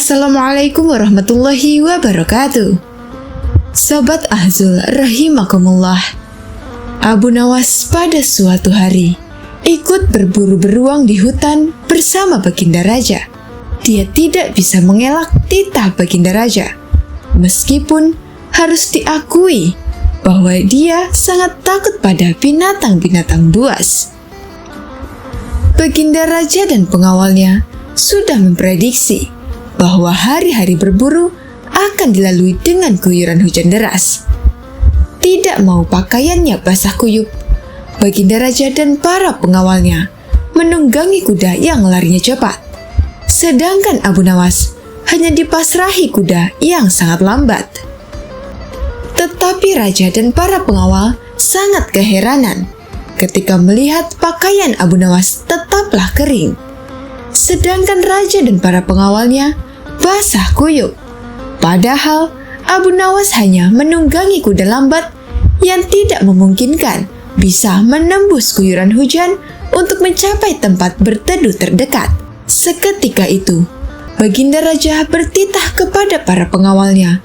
Assalamualaikum warahmatullahi wabarakatuh. Sobat Ahzul rahimakumullah. Abu Nawas pada suatu hari ikut berburu beruang di hutan bersama Baginda Raja. Dia tidak bisa mengelak titah Baginda Raja, meskipun harus diakui bahwa dia sangat takut pada binatang-binatang buas. Baginda Raja dan pengawalnya sudah memprediksi bahwa hari-hari berburu akan dilalui dengan guyuran hujan deras. Tidak mau pakaiannya basah kuyup, Baginda Raja dan para pengawalnya menunggangi kuda yang larinya cepat. Sedangkan Abu Nawas hanya dipasrahi kuda yang sangat lambat. Tetapi Raja dan para pengawal sangat keheranan ketika melihat pakaian Abu Nawas tetaplah kering, sedangkan Raja dan para pengawalnya basah kuyup. Padahal Abu Nawas hanya menunggangi kuda lambat yang tidak memungkinkan bisa menembus guyuran hujan untuk mencapai tempat berteduh terdekat. Seketika itu, Baginda Raja bertitah kepada para pengawalnya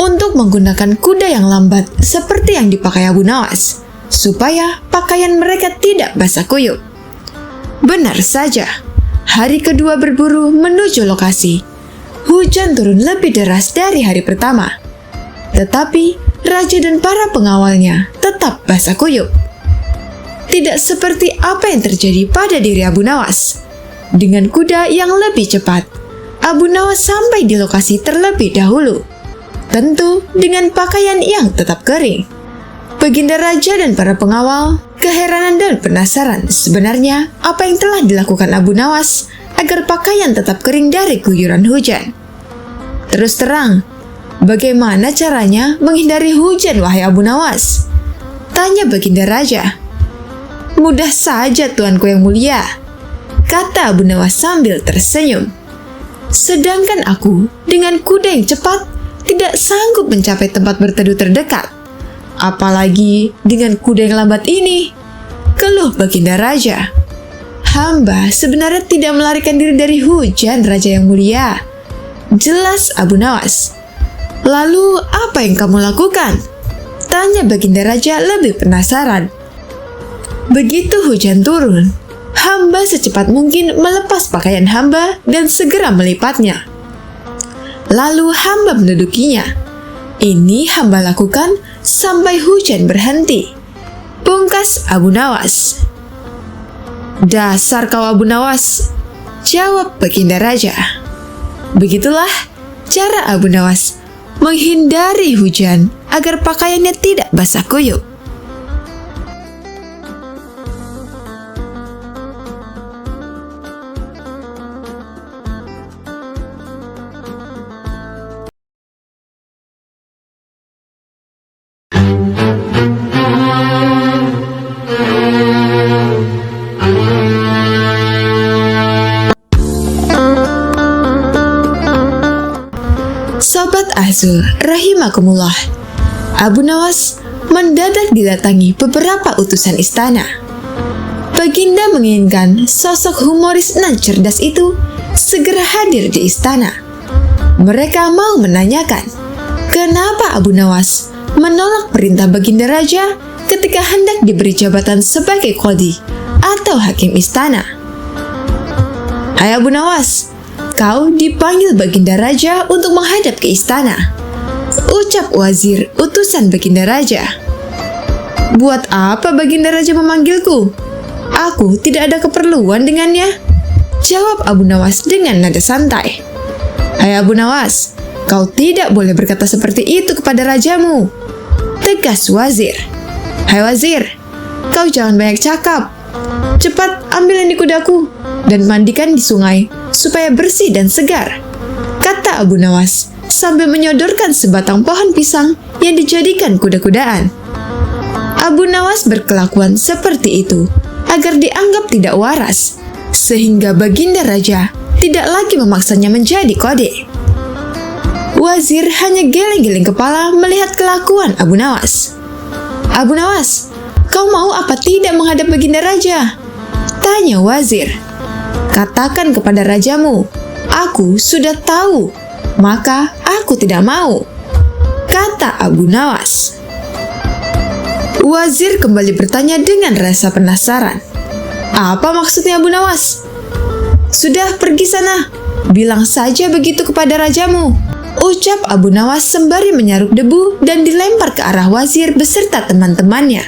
untuk menggunakan kuda yang lambat seperti yang dipakai Abu Nawas, supaya pakaian mereka tidak basah kuyup. Benar saja, hari kedua berburu menuju lokasi. Hujan turun lebih deras dari hari pertama, tetapi Raja dan para pengawalnya tetap basah kuyup. Tidak seperti apa yang terjadi pada diri Abu Nawas. Dengan kuda yang lebih cepat, Abu Nawas sampai di lokasi terlebih dahulu, tentu dengan pakaian yang tetap kering. Baginda Raja dan para pengawal keheranan dan penasaran sebenarnya apa yang telah dilakukan Abu Nawas agar pakaian tetap kering dari guyuran hujan. Terus terang, bagaimana caranya menghindari hujan, wahai Abu Nawas? Tanya Baginda Raja. Mudah saja, tuanku yang mulia, kata Abu Nawas sambil tersenyum. Sedangkan aku dengan kuda yang cepat tidak sanggup mencapai tempat berteduh terdekat. Apalagi dengan kuda yang lambat ini, keluh Baginda Raja. Hamba sebenarnya tidak melarikan diri dari hujan, Raja yang mulia, jelas Abu Nawas. Lalu apa yang kamu lakukan? Tanya Baginda Raja lebih penasaran. Begitu hujan turun, hamba secepat mungkin melepas pakaian hamba dan segera melipatnya. Lalu hamba mendudukinya. Ini hamba lakukan sampai hujan berhenti, pungkas Abu Nawas. Dasar kau Abu Nawas, jawab Baginda Raja. Begitulah cara Abu Nawas menghindari hujan agar pakaiannya tidak basah kuyup. Sobat Ahzul rahimakumullah. Abu Nawas mendadak didatangi beberapa utusan istana. Baginda menginginkan sosok humoris nan cerdas itu segera hadir di istana. Mereka mau menanyakan, kenapa Abu Nawas menolak perintah Baginda Raja ketika hendak diberi jabatan sebagai qadhi atau hakim istana. Hai Abu Nawas, kau dipanggil Baginda Raja untuk menghadap ke istana, ucap wazir utusan Baginda Raja. Buat apa Baginda Raja memanggilku? Aku tidak ada keperluan dengannya, jawab Abu Nawas dengan nada santai. Hai Abu Nawas, kau tidak boleh berkata seperti itu kepada rajamu, tegas wazir. Hai wazir, kau jangan banyak cakap. Cepat ambil ini kudaku dan mandikan di sungai supaya bersih dan segar, kata Abu Nawas sambil menyodorkan sebatang pohon pisang yang dijadikan kuda-kudaan. Abu Nawas berkelakuan seperti itu agar dianggap tidak waras, sehingga Baginda Raja tidak lagi memaksanya menjadi qadhi. Wazir hanya geleng-geleng kepala melihat kelakuan Abu Nawas. Abu Nawas, kau mau apa tidak menghadap Baginda Raja? Tanya wazir. Katakan kepada rajamu, aku sudah tahu maka aku tidak mau, kata Abu Nawas. Wazir kembali bertanya dengan rasa penasaran. Apa maksudnya Abu Nawas? Sudah, pergi sana. Bilang saja begitu kepada rajamu, ucap Abu Nawas sembari menyaruk debu dan dilempar ke arah wazir beserta teman-temannya.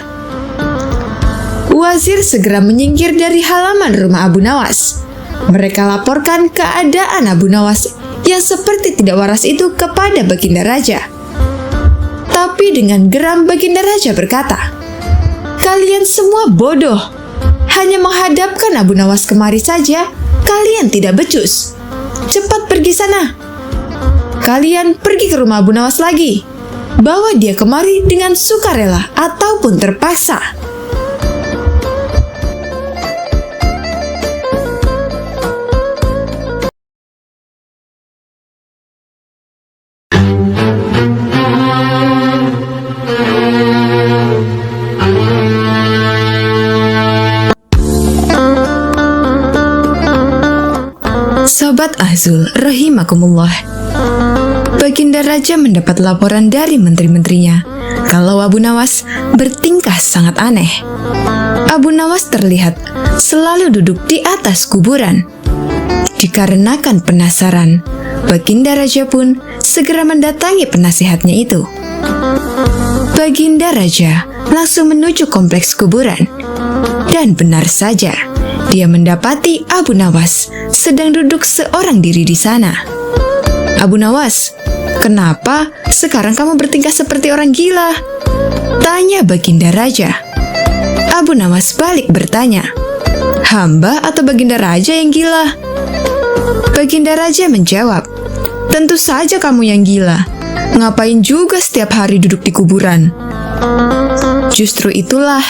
Wazir segera menyingkir dari halaman rumah Abu Nawas. Mereka laporkan keadaan Abu Nawas yang seperti tidak waras itu kepada Baginda Raja. Tapi dengan geram Baginda Raja berkata, "Kalian semua bodoh. Hanya menghadapkan Abu Nawas kemari saja, kalian tidak becus. Cepat pergi sana. Kalian pergi ke rumah Abu Nawas lagi. Bawa dia kemari dengan sukarela ataupun terpaksa." Sobat Azul rahimakumullah, Baginda Raja mendapat laporan dari menteri-menterinya kalau Abu Nawas bertingkah sangat aneh. Abu Nawas terlihat selalu duduk di atas kuburan. Dikarenakan penasaran, Baginda Raja pun segera mendatangi penasihatnya itu. Baginda Raja langsung menuju kompleks kuburan. Dan benar saja, dia mendapati Abu Nawas sedang duduk seorang diri di sana. "Abu Nawas, kenapa sekarang kamu bertingkah seperti orang gila?" tanya Baginda Raja. Abu Nawas balik bertanya, "Hamba atau Baginda Raja yang gila?" Baginda Raja menjawab, "Tentu saja kamu yang gila. Ngapain juga setiap hari duduk di kuburan?" "Justru itulah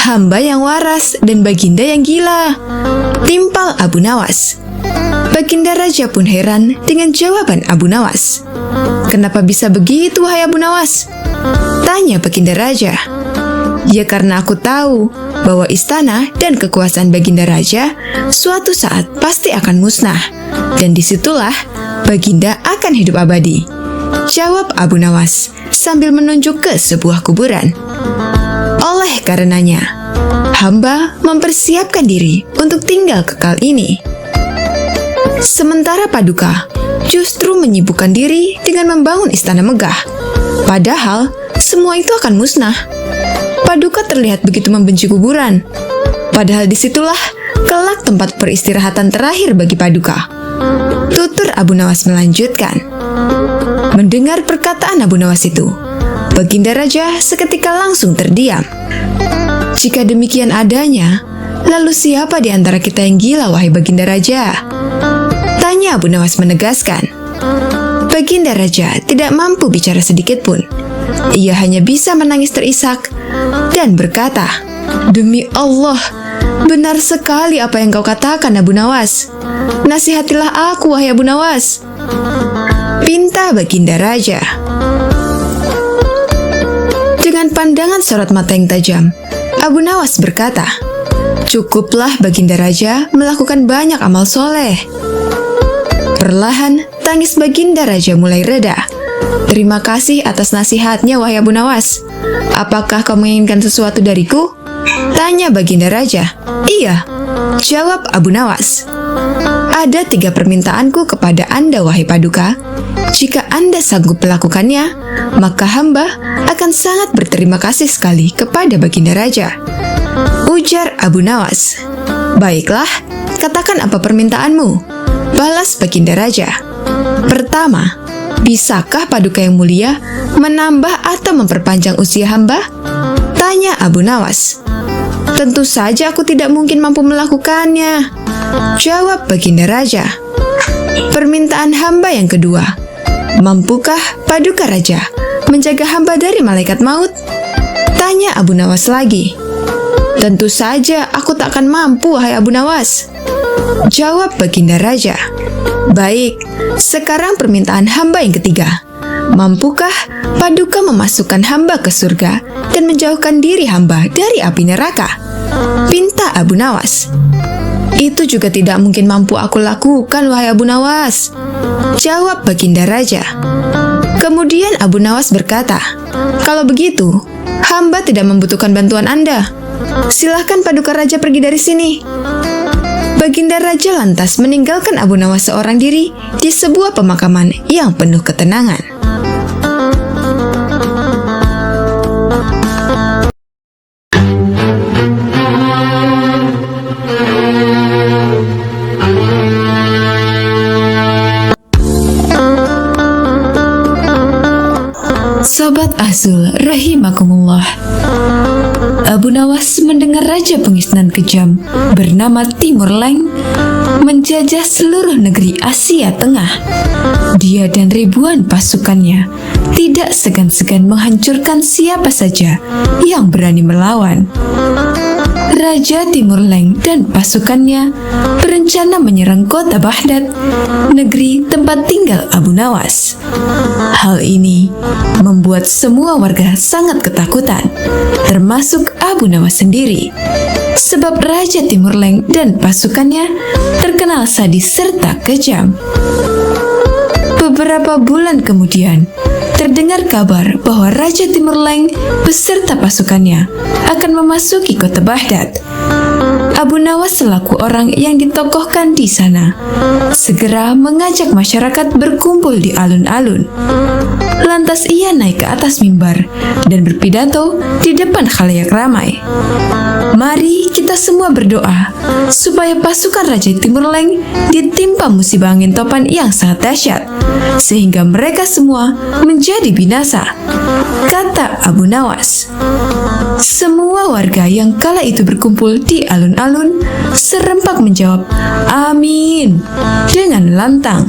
hamba yang waras dan Baginda yang gila," timpal Abu Nawas. Baginda Raja pun heran dengan jawaban Abu Nawas. "Kenapa bisa begitu, wahai Abu Nawas?" tanya Baginda Raja. "Ya karena aku tahu bahwa istana dan kekuasaan Baginda Raja suatu saat pasti akan musnah, dan disitulah Baginda akan hidup abadi," jawab Abu Nawas sambil menunjuk ke sebuah kuburan. "Oleh karenanya, hamba mempersiapkan diri untuk tinggal kekal ini." Sementara Paduka justru menyibukkan diri dengan membangun istana megah. Padahal semua itu akan musnah. Paduka terlihat begitu membenci kuburan. Padahal disitulah kelak tempat peristirahatan terakhir bagi Paduka. Tutur Abu Nawas melanjutkan. Mendengar perkataan Abu Nawas itu, Baginda Raja seketika langsung terdiam. "Jika demikian adanya, lalu siapa di antara kita yang gila, wahai Baginda Raja?" tanya Abu Nawas menegaskan. Baginda Raja tidak mampu bicara sedikit pun. Ia hanya bisa menangis terisak dan berkata, "Demi Allah, benar sekali apa yang kau katakan, Abu Nawas. Nasihatilah aku, wahai Abu Nawas," pinta Baginda Raja. Dengan pandangan sorot mata yang tajam, Abu Nawas berkata, "Cukuplah Baginda Raja melakukan banyak amal soleh." Perlahan, tangis Baginda Raja mulai reda. "Terima kasih atas nasihatnya, wahai Abu Nawas. Apakah kau menginginkan sesuatu dariku?" tanya Baginda Raja. "Iya," jawab Abu Nawas. "Ada 3 permintaanku kepada Anda, wahai Paduka. Jika Anda sanggup melakukannya, maka hamba akan sangat berterima kasih sekali kepada Baginda Raja," ujar Abu Nawas. "Baiklah, katakan apa permintaanmu," balas Baginda Raja. "Pertama, bisakah Paduka yang mulia menambah atau memperpanjang usia hamba?" tanya Abu Nawas. "Tentu saja aku tidak mungkin mampu melakukannya," jawab Baginda Raja. "Permintaan hamba yang kedua, mampukah Paduka Raja menjaga hamba dari malaikat maut?" tanya Abu Nawas lagi. "Tentu saja aku tak akan mampu, wahai Abu Nawas," jawab Baginda Raja. "Baik, sekarang permintaan hamba yang ketiga. Mampukah Paduka memasukkan hamba ke surga dan menjauhkan diri hamba dari api neraka?" pinta Abu Nawas. Itu juga tidak mungkin mampu aku lakukan, wahai Abu Nawas, jawab Baginda Raja. Kemudian Abu Nawas berkata, kalau begitu, hamba tidak membutuhkan bantuan Anda. Silahkan Paduka Raja pergi dari sini. Baginda Raja lantas meninggalkan Abu Nawas seorang diri di sebuah pemakaman yang penuh ketenangan. Sobat Azul rahimakumullah, Abu Nawas mendengar Raja Pengisnan kejam bernama Timur Leng menjajah seluruh negeri Asia Tengah. Dia dan ribuan pasukannya tidak segan-segan menghancurkan siapa saja yang berani melawan. Raja Timur Leng dan pasukannya berencana menyerang kota Baghdad, negeri tempat tinggal Abu Nawas. Hal ini membuat semua warga sangat ketakutan, termasuk Abu Nawas sendiri, sebab Raja Timur Leng dan pasukannya terkenal sadis serta kejam. Beberapa bulan kemudian, terdengar kabar bahwa Raja Timur Leng beserta pasukannya akan memasuki kota Baghdad. Abu Nawas selaku orang yang ditokohkan di sana segera mengajak masyarakat berkumpul di alun-alun. Lantas ia naik ke atas mimbar dan berpidato di depan khalayak ramai. Mari kita semua berdoa supaya pasukan Raja Timur Leng ditimpa musibah angin topan yang sangat dahsyat, sehingga mereka semua menjadi binasa, kata Abu Nawas. Semua warga yang kala itu berkumpul di alun-alun serempak menjawab amin dengan lantang.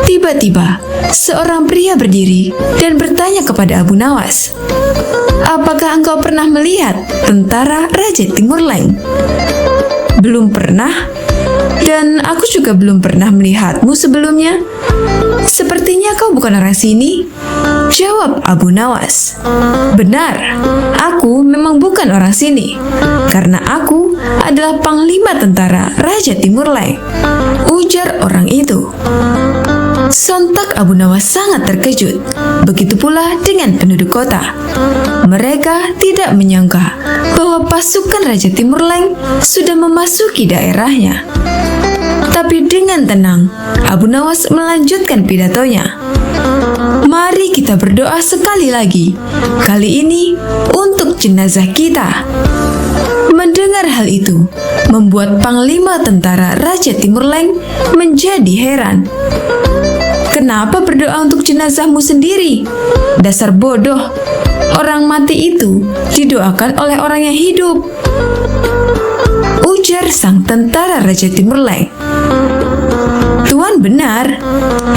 Tiba-tiba seorang pria berdiri dan bertanya kepada Abu Nawas, apakah engkau pernah melihat tentara Raja Timur Leng? Belum pernah, dan aku juga belum pernah melihatmu sebelumnya. Sepertinya kau bukan orang sini, jawab Abu Nawas. Benar, aku memang bukan orang sini, karena aku adalah panglima tentara Raja Timur Leng, ujar orang itu. Sontak Abu Nawas sangat terkejut, begitu pula dengan penduduk kota. Mereka tidak menyangka bahwa pasukan Raja Timur Leng sudah memasuki daerahnya. Tapi dengan tenang, Abu Nawas melanjutkan pidatonya. Mari kita berdoa sekali lagi, kali ini untuk jenazah kita. Mendengar hal itu, membuat panglima tentara Raja Timur Leng menjadi heran. Kenapa berdoa untuk jenazahmu sendiri? Dasar bodoh, orang mati itu didoakan oleh orang yang hidup, ujar sang tentara Raja Timur Leng. Tuan benar,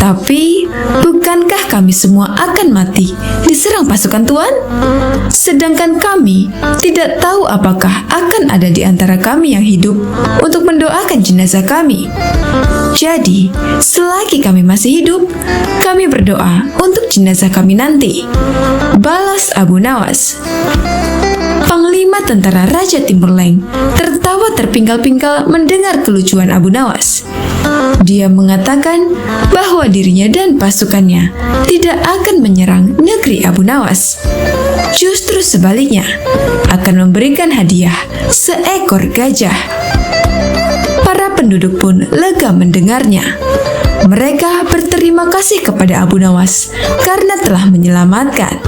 tapi bukankah kami semua akan mati diserang pasukan Tuan? Sedangkan kami tidak tahu apakah akan ada di antara kami yang hidup untuk mendoakan jenazah kami. Jadi, selagi kami masih hidup, kami berdoa untuk jenazah kami nanti, balas Abu Nawas. Panglima tentara Raja Timur Leng tertawa terpinggal-pinggal mendengar kelucuan Abu Nawas. Dia mengatakan bahwa dirinya dan pasukannya tidak akan menyerang negeri Abu Nawas. Justru sebaliknya, akan memberikan hadiah seekor gajah. Para penduduk pun lega mendengarnya. Mereka berterima kasih kepada Abu Nawas karena telah menyelamatkan.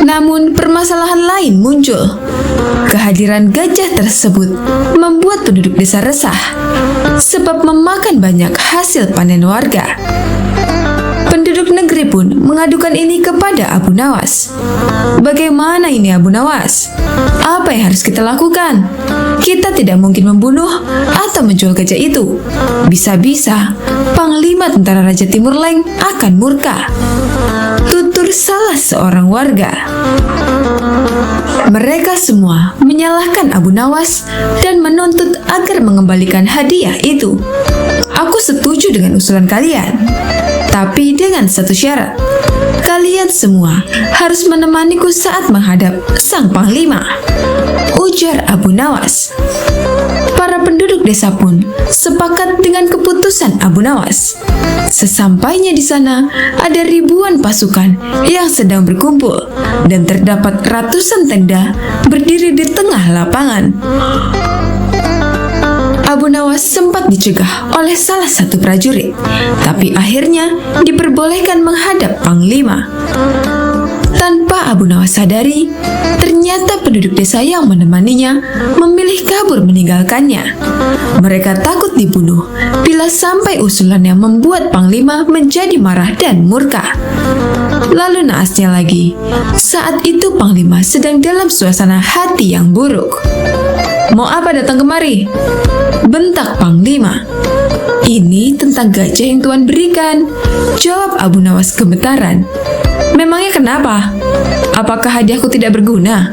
Namun permasalahan lain muncul. Kehadiran gajah tersebut membuat penduduk desa resah, sebab memakan banyak hasil panen warga. Penduduk negeri pun mengadukan ini kepada Abu Nawas. Bagaimana ini Abu Nawas? Apa yang harus kita lakukan? Kita tidak mungkin membunuh atau menjual gajah itu. Bisa-bisa Panglima tentara Raja Timur Leng akan murka, tutur salah seorang warga. Mereka semua menyalahkan Abu Nawas dan menuntut agar mengembalikan hadiah itu. Aku setuju dengan usulan kalian, tapi dengan satu syarat. Kalian semua harus menemaniku saat menghadap sang panglima, ujar Abu Nawas. Para desa pun sepakat dengan keputusan Abu Nawas. Sesampainya di sana, ada ribuan pasukan yang sedang berkumpul dan terdapat ratusan tenda berdiri di tengah lapangan. Abu Nawas sempat dicegah oleh salah satu prajurit, tapi akhirnya diperbolehkan menghadap Panglima. Tanpa Abu Nawas sadari, ternyata penduduk desa yang menemaninya memilih kabur meninggalkannya. Mereka takut dibunuh bila sampai usulannya membuat Panglima menjadi marah dan murka. Lalu naasnya lagi, saat itu Panglima sedang dalam suasana hati yang buruk. "Mau apa datang kemari?" bentak Panglima. "Ini tentang gajah yang Tuan berikan," jawab Abu Nawas gemetaran. "Memangnya kenapa? Apakah hadiahku tidak berguna?"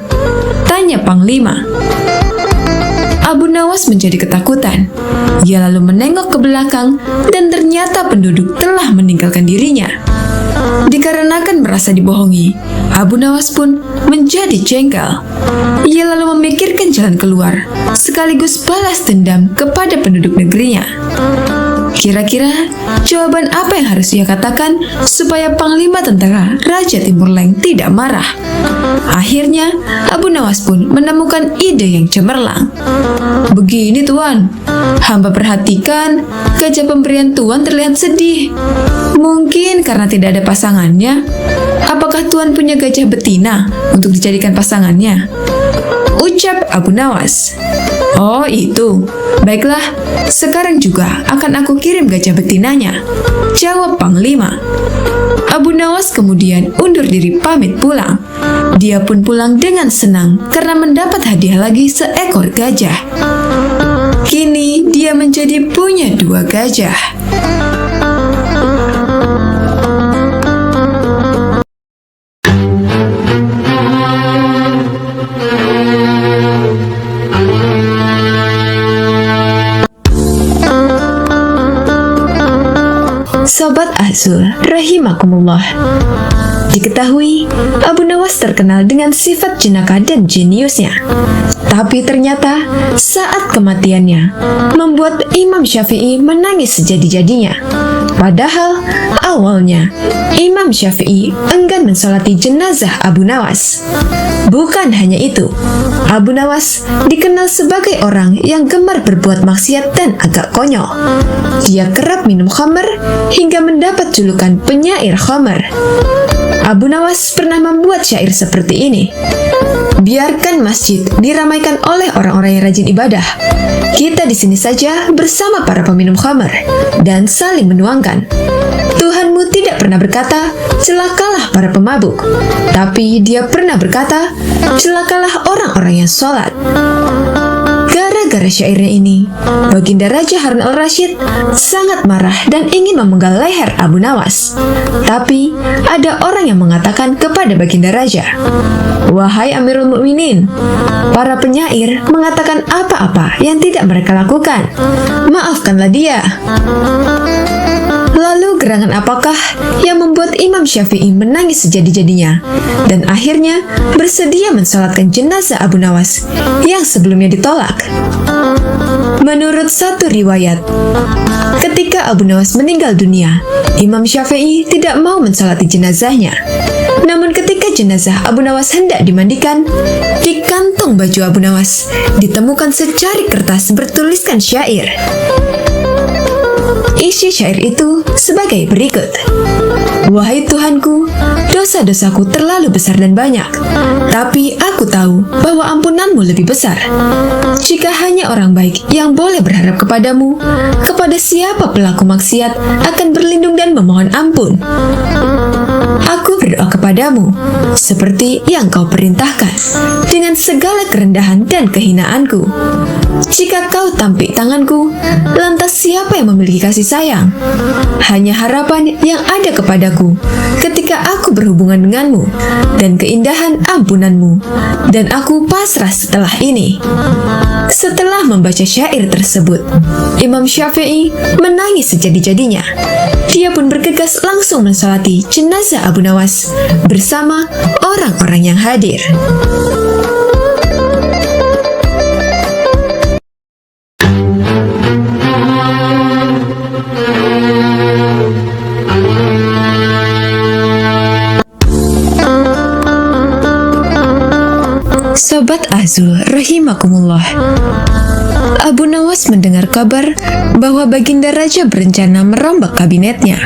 tanya Panglima. Abu Nawas menjadi ketakutan. Ia lalu menengok ke belakang dan ternyata penduduk telah meninggalkan dirinya. Dikarenakan merasa dibohongi, Abu Nawas pun menjadi jengkel. Ia lalu memikirkan jalan keluar, sekaligus balas dendam kepada penduduk negerinya. Kira-kira jawaban apa yang harus ia katakan supaya Panglima Tentara Raja Timur Leng tidak marah? Akhirnya, Abu Nawas pun menemukan ide yang cemerlang. "Begini Tuan, hamba perhatikan gajah pemberian Tuan terlihat sedih. Mungkin karena tidak ada pasangannya. Apakah Tuan punya gajah betina untuk dijadikan pasangannya?" ucap Abu Nawas. "Oh itu, baiklah, sekarang juga akan aku kirim gajah betinanya," jawab Panglima. Abu Nawas kemudian undur diri pamit pulang. Dia pun pulang dengan senang karena mendapat hadiah lagi seekor gajah. Kini dia menjadi punya 2 gajah. Sobat Azul rahimakumullah, diketahui Abu Nawas terkenal dengan sifat jenaka dan jeniusnya. Tapi ternyata saat kematiannya membuat Imam Syafi'i menangis sejadi-jadinya. Padahal awalnya Imam Syafi'i enggan mensolati jenazah Abu Nawas. Bukan hanya itu, Abu Nawas dikenal sebagai orang yang gemar berbuat maksiat dan agak konyol. Dia kerap minum khamr hingga mendapat julukan penyair khamr. Abu Nawas pernah membuat syair seperti ini: "Biarkan masjid diramaikan oleh orang-orang yang rajin ibadah. Kita di sini saja bersama para peminum khamr dan saling menuangkan. Tuhanmu tidak pernah berkata, celakalah para pemabuk, tapi dia pernah berkata, celakalah orang-orang yang sholat." Gara-gara syairnya ini, Baginda Raja Harun al-Rasyid sangat marah dan ingin memenggal leher Abu Nawas. Tapi ada orang yang mengatakan kepada Baginda Raja, "Wahai Amirul Mukminin, para penyair mengatakan apa-apa yang tidak mereka lakukan. Maafkanlah dia." Lalu gerangan apakah yang membuat Imam Syafi'i menangis sejadi-jadinya dan akhirnya bersedia mensolatkan jenazah Abu Nawas yang sebelumnya ditolak? Menurut satu riwayat, ketika Abu Nawas meninggal dunia, Imam Syafi'i tidak mau mensolati jenazahnya. Namun ketika jenazah Abu Nawas hendak dimandikan, di kantong baju Abu Nawas ditemukan secari kertas bertuliskan syair. Isi syair itu sebagai berikut: "Wahai Tuhanku, dosa-dosaku terlalu besar dan banyak, tapi aku tahu bahwa ampunanmu lebih besar. Jika hanya orang baik yang boleh berharap kepadamu, kepada siapa pelaku maksiat akan berlindung dan memohon ampun? Aku berdoa kepadamu seperti yang kau perintahkan, dengan segala kerendahan dan kehinaanku. Jika kau tampik tanganku, lantas siapa yang memiliki kasih sayang? Hanya harapan yang ada kepadaku ketika aku berhubungan denganmu dan keindahan ampunanmu, dan aku pasrah setelah ini." Setelah membaca syair tersebut, Imam Syafi'i menangis sejadi-jadinya. Dia pun bergegas langsung mensolati jenazah Abu Nawas bersama orang-orang yang hadir. Nazul rahimakumullah. Abu Nawas mendengar kabar bahwa Baginda Raja berencana merombak kabinetnya.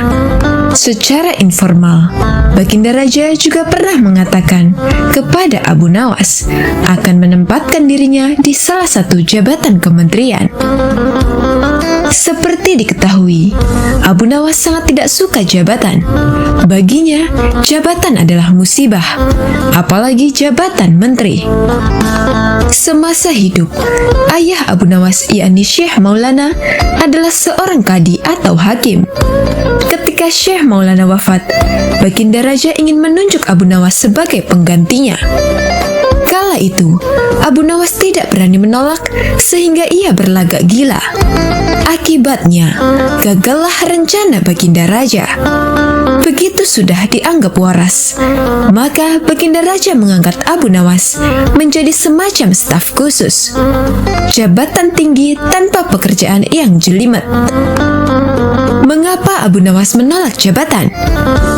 Secara informal, Baginda Raja juga pernah mengatakan kepada Abu Nawas akan menempatkan dirinya di salah satu jabatan kementerian. Seperti diketahui, Abu Nawas sangat tidak suka jabatan. Baginya, jabatan adalah musibah, apalagi jabatan menteri. Semasa hidup, ayah Abu Nawas yakni Syekh Maulana adalah seorang kadi atau hakim. Ketika Syekh Maulana wafat, Baginda Raja ingin menunjuk Abu Nawas sebagai penggantinya. Kala itu, Abu Nawas tidak berani menolak sehingga ia berlagak gila. Akibatnya, gagallah rencana Baginda Raja. Begitu sudah dianggap waras, maka Baginda Raja mengangkat Abu Nawas menjadi semacam staf khusus, jabatan tinggi tanpa pekerjaan yang jelimet. Mengapa Abu Nawas menolak jabatan?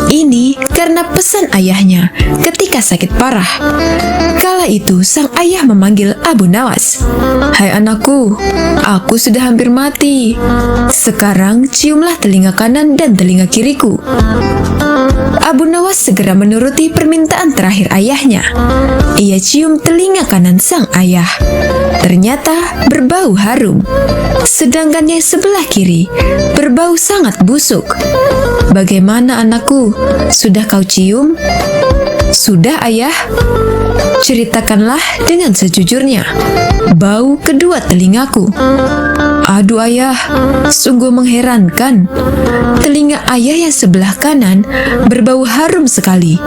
Ini karena pesan ayahnya ketika sakit parah. Kala itu sang ayah memanggil Abu Nawas. "Hai anakku, aku sudah hampir mati. Sekarang ciumlah telinga kanan dan telinga kiriku." Abu Nawas segera menuruti permintaan terakhir ayahnya. Ia cium telinga kanan sang ayah. Ternyata berbau harum. Sedangkan yang sebelah kiri berbau sangat busuk. "Bagaimana anakku? Sudah kau cium?" "Sudah ayah." "Ceritakanlah dengan sejujurnya. Bau kedua telingaku." "Aduh ayah, sungguh mengherankan. Telinga ayah yang sebelah kanan berbau harum sekali,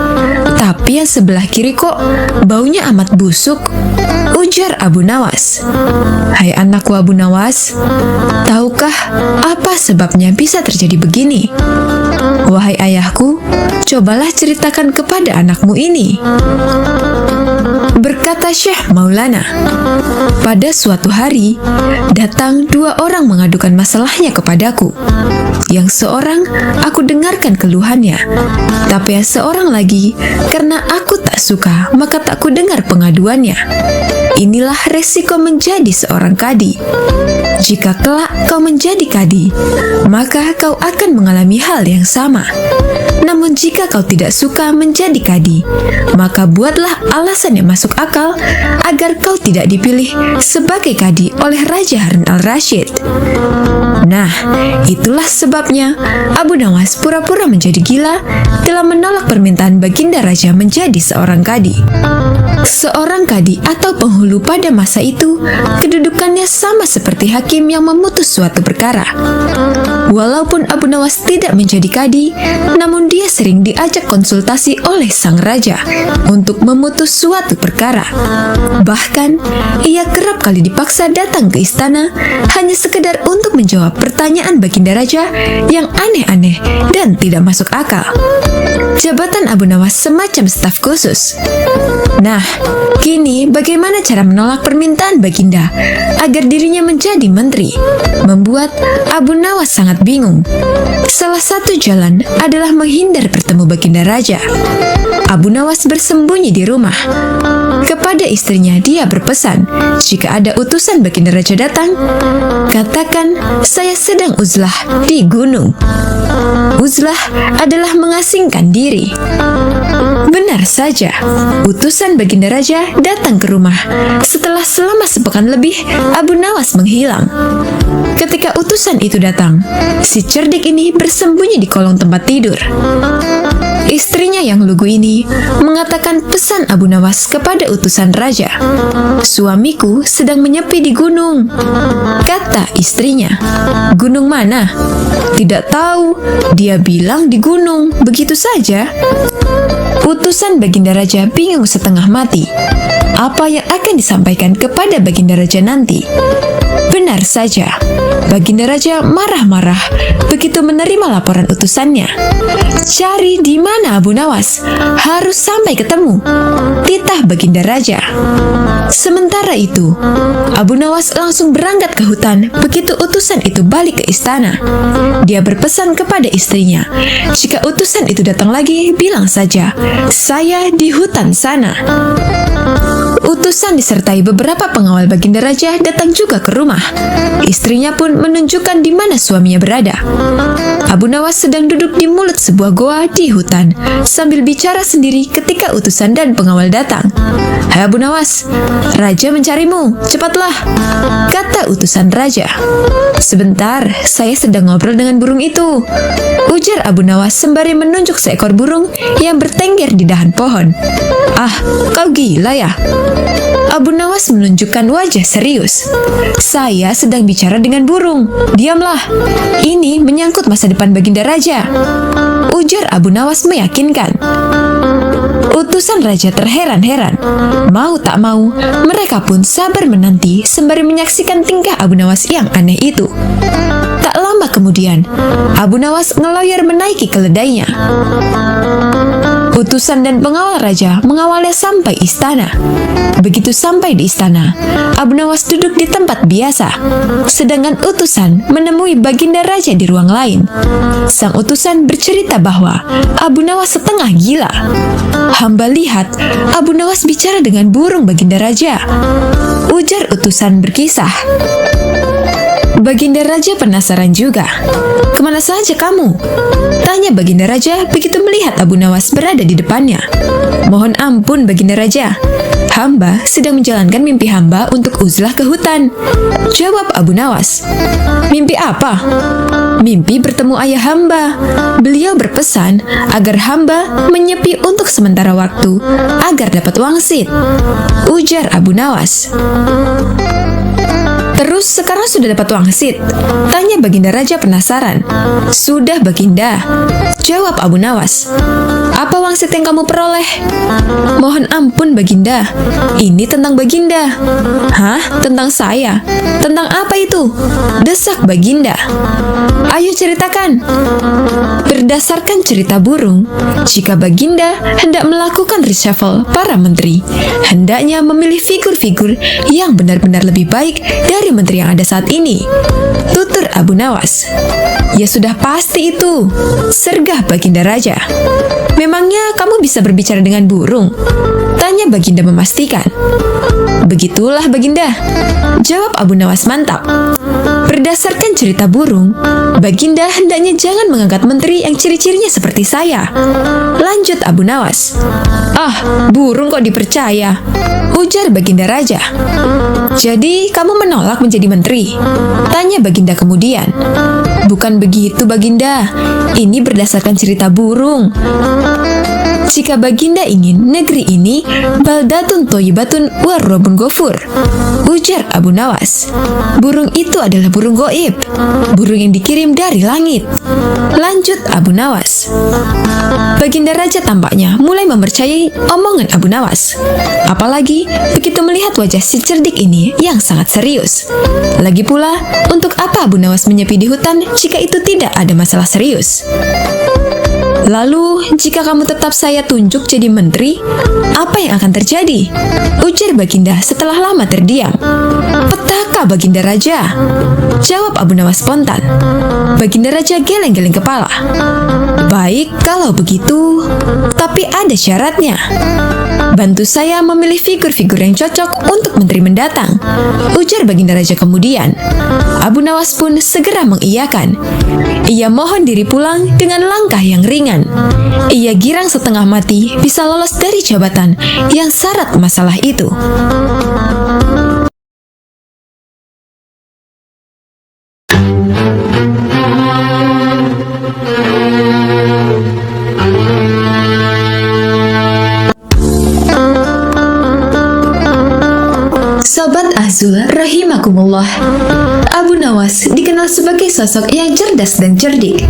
tapi yang sebelah kiri kok baunya amat busuk," ujar Abu Nawas. "Hai anakku Abu Nawas, tahukah apa sebabnya bisa terjadi begini?" "Wahai ayahku, cobalah ceritakan kepada anakmu ini," berkata Syekh Maulana. "Pada suatu hari, datang dua orang mengadukan masalahnya kepadaku. Yang seorang aku dengarkan keluhannya, tapi yang seorang lagi karena aku tak suka maka tak ku dengar pengaduannya. Inilah resiko menjadi seorang kadi. Jika kelak kau menjadi kadi, maka kau akan mengalami hal yang sama. Namun jika kau tidak suka menjadi kadi, maka buatlah alasan yang masuk akal agar kau tidak dipilih sebagai kadi oleh Raja Harun al-Rasyid." Nah, itulah sebabnya Abu Nawas pura-pura menjadi gila dalam menolak permintaan Baginda Raja menjadi seorang kadi. Seorang kadi atau penghulu pada masa itu kedudukannya sama seperti hakim yang memutus suatu perkara. Walaupun Abu Nawas tidak menjadi kadi, namun dia sering diajak konsultasi oleh sang raja untuk memutus suatu perkara. Bahkan, ia kerap kali dipaksa datang ke istana hanya sekedar untuk menjawab pertanyaan Baginda Raja yang aneh-aneh dan tidak masuk akal. Jabatan Abu Nawas semacam staf khusus. Nah, kini bagaimana cara menolak permintaan Baginda agar dirinya menjadi menteri? Membuat Abu Nawas sangat bingung. Salah satu jalan adalah menghindar bertemu Baginda Raja. Abu Nawas bersembunyi di rumah. Kepada istrinya dia berpesan, jika ada utusan Baginda Raja datang, katakan saya sedang uzlah di gunung. Uzlah adalah mengasingkan diri. Benar saja, utusan Baginda Raja datang ke rumah. Setelah selama sepekan lebih, Abu Nawas menghilang. Ketika utusan itu datang, si cerdik ini bersembunyi di kolong tempat tidur. Istrinya yang lugu ini mengatakan pesan Abu Nawas kepada utusan raja. "Suamiku sedang menyepi di gunung," kata istrinya. "Gunung mana?" "Tidak tahu, dia bilang di gunung, begitu saja." Utusan Baginda Raja bingung setengah mati. Apa yang akan disampaikan kepada Baginda Raja nanti? Benar saja, Baginda Raja marah-marah begitu menerima laporan utusannya. "Cari di mana Abu Nawas? Harus sampai ketemu," titah Baginda Raja. Sementara itu, Abu Nawas langsung berangkat ke hutan begitu utusan itu balik ke istana. Dia berpesan kepada istrinya, jika utusan itu datang lagi, bilang saja, "Saya di hutan sana." Utusan disertai beberapa pengawal Baginda Raja datang juga ke rumah. Istrinya pun menunjukkan di mana suaminya berada. Abu Nawas sedang duduk di mulut sebuah goa di hutan sambil bicara sendiri ketika utusan dan pengawal datang. "Hai Abu Nawas, Raja mencarimu, cepatlah," kata utusan Raja. "Sebentar, saya sedang ngobrol dengan burung itu," ujar Abu Nawas sembari menunjuk seekor burung yang bertengger di dahan pohon. "Ah, kau gila ya?" Abu Nawas menunjukkan wajah serius. "Saya sedang bicara dengan burung. Diamlah. Ini menyangkut masa depan Baginda Raja," ujar Abu Nawas meyakinkan. Utusan Raja terheran-heran. Mau tak mau, mereka pun sabar menanti sembari menyaksikan tingkah Abu Nawas yang aneh itu. Tak lama kemudian, Abu Nawas ngeloyor menaiki keledainya. Utusan dan pengawal Raja mengawalnya sampai istana. Begitu sampai di istana, Abu Nawas duduk di tempat biasa, sedangkan utusan menemui Baginda Raja di ruang lain. Sang utusan bercerita bahwa Abu Nawas setengah gila. "Hamba lihat Abu Nawas bicara dengan burung Baginda Raja," ujar utusan berkisah. Baginda Raja penasaran juga. "Kemana saja kamu?" tanya Baginda Raja begitu melihat Abu Nawas berada di depannya. "Mohon ampun Baginda Raja, hamba sedang menjalankan mimpi hamba untuk uzlah ke hutan," jawab Abu Nawas. "Mimpi apa?" "Mimpi bertemu ayah hamba. Beliau berpesan agar hamba menyepi untuk sementara waktu agar dapat wangsit," ujar Abu Nawas. "Terus sekarang sudah dapat wangsit?" tanya Baginda Raja penasaran. "Sudah Baginda," jawab Abu Nawas. "Apa wangsit yang kamu peroleh?" "Mohon ampun Baginda, ini tentang Baginda." "Hah? Tentang saya? Tentang apa itu?" desak Baginda. "Ayo ceritakan." Berdasarkan cerita burung, jika Baginda hendak melakukan reshuffle para menteri, hendaknya memilih figur-figur yang benar-benar lebih baik dari menteri yang ada saat ini, tutur Abu Nawas. "Ya sudah pasti itu," sergah Baginda Raja. "Memangnya kamu bisa berbicara dengan burung?" tanya Baginda memastikan. "Begitulah Baginda," jawab Abu Nawas mantap. Berdasarkan cerita burung, Baginda hendaknya jangan mengangkat menteri yang ciri-cirinya seperti saya, lanjut Abu Nawas. "Ah, burung kok dipercaya?" ujar Baginda Raja. "Jadi kamu menolak menjadi menteri?" tanya Baginda kemudian. "Bukan begitu Baginda, ini berdasarkan cerita burung. Jika Baginda ingin negeri ini baldatun thayyibatun warrobun ghafur," ujar Abu Nawas. "Burung itu adalah burung goib, burung yang dikirim dari langit," lanjut Abu Nawas. Baginda Raja tampaknya mulai mempercayai omongan Abu Nawas. Apalagi begitu melihat wajah si cerdik ini yang sangat serius. Lagi pula, untuk apa Abu Nawas menyepi di hutan jika itu tidak ada masalah serius? "Lalu, jika kamu tetap saya tunjuk jadi menteri, apa yang akan terjadi?" ujar Baginda setelah lama terdiam. "Petaka Baginda Raja," jawab Abu Nawas spontan. Baginda Raja geleng-geleng kepala. "Baik kalau begitu, tapi ada syaratnya. Bantu saya memilih figur-figur yang cocok untuk menteri mendatang," ujar Baginda Raja kemudian. Abu Nawas pun segera mengiyakan. Ia mohon diri pulang dengan langkah yang ringan. Ia girang setengah mati bisa lolos dari jabatan yang syarat masalah itu. Sobat Azul rahimakumullah, Abu Nawas dikenal sebagai sosok yang cerdas dan cerdik.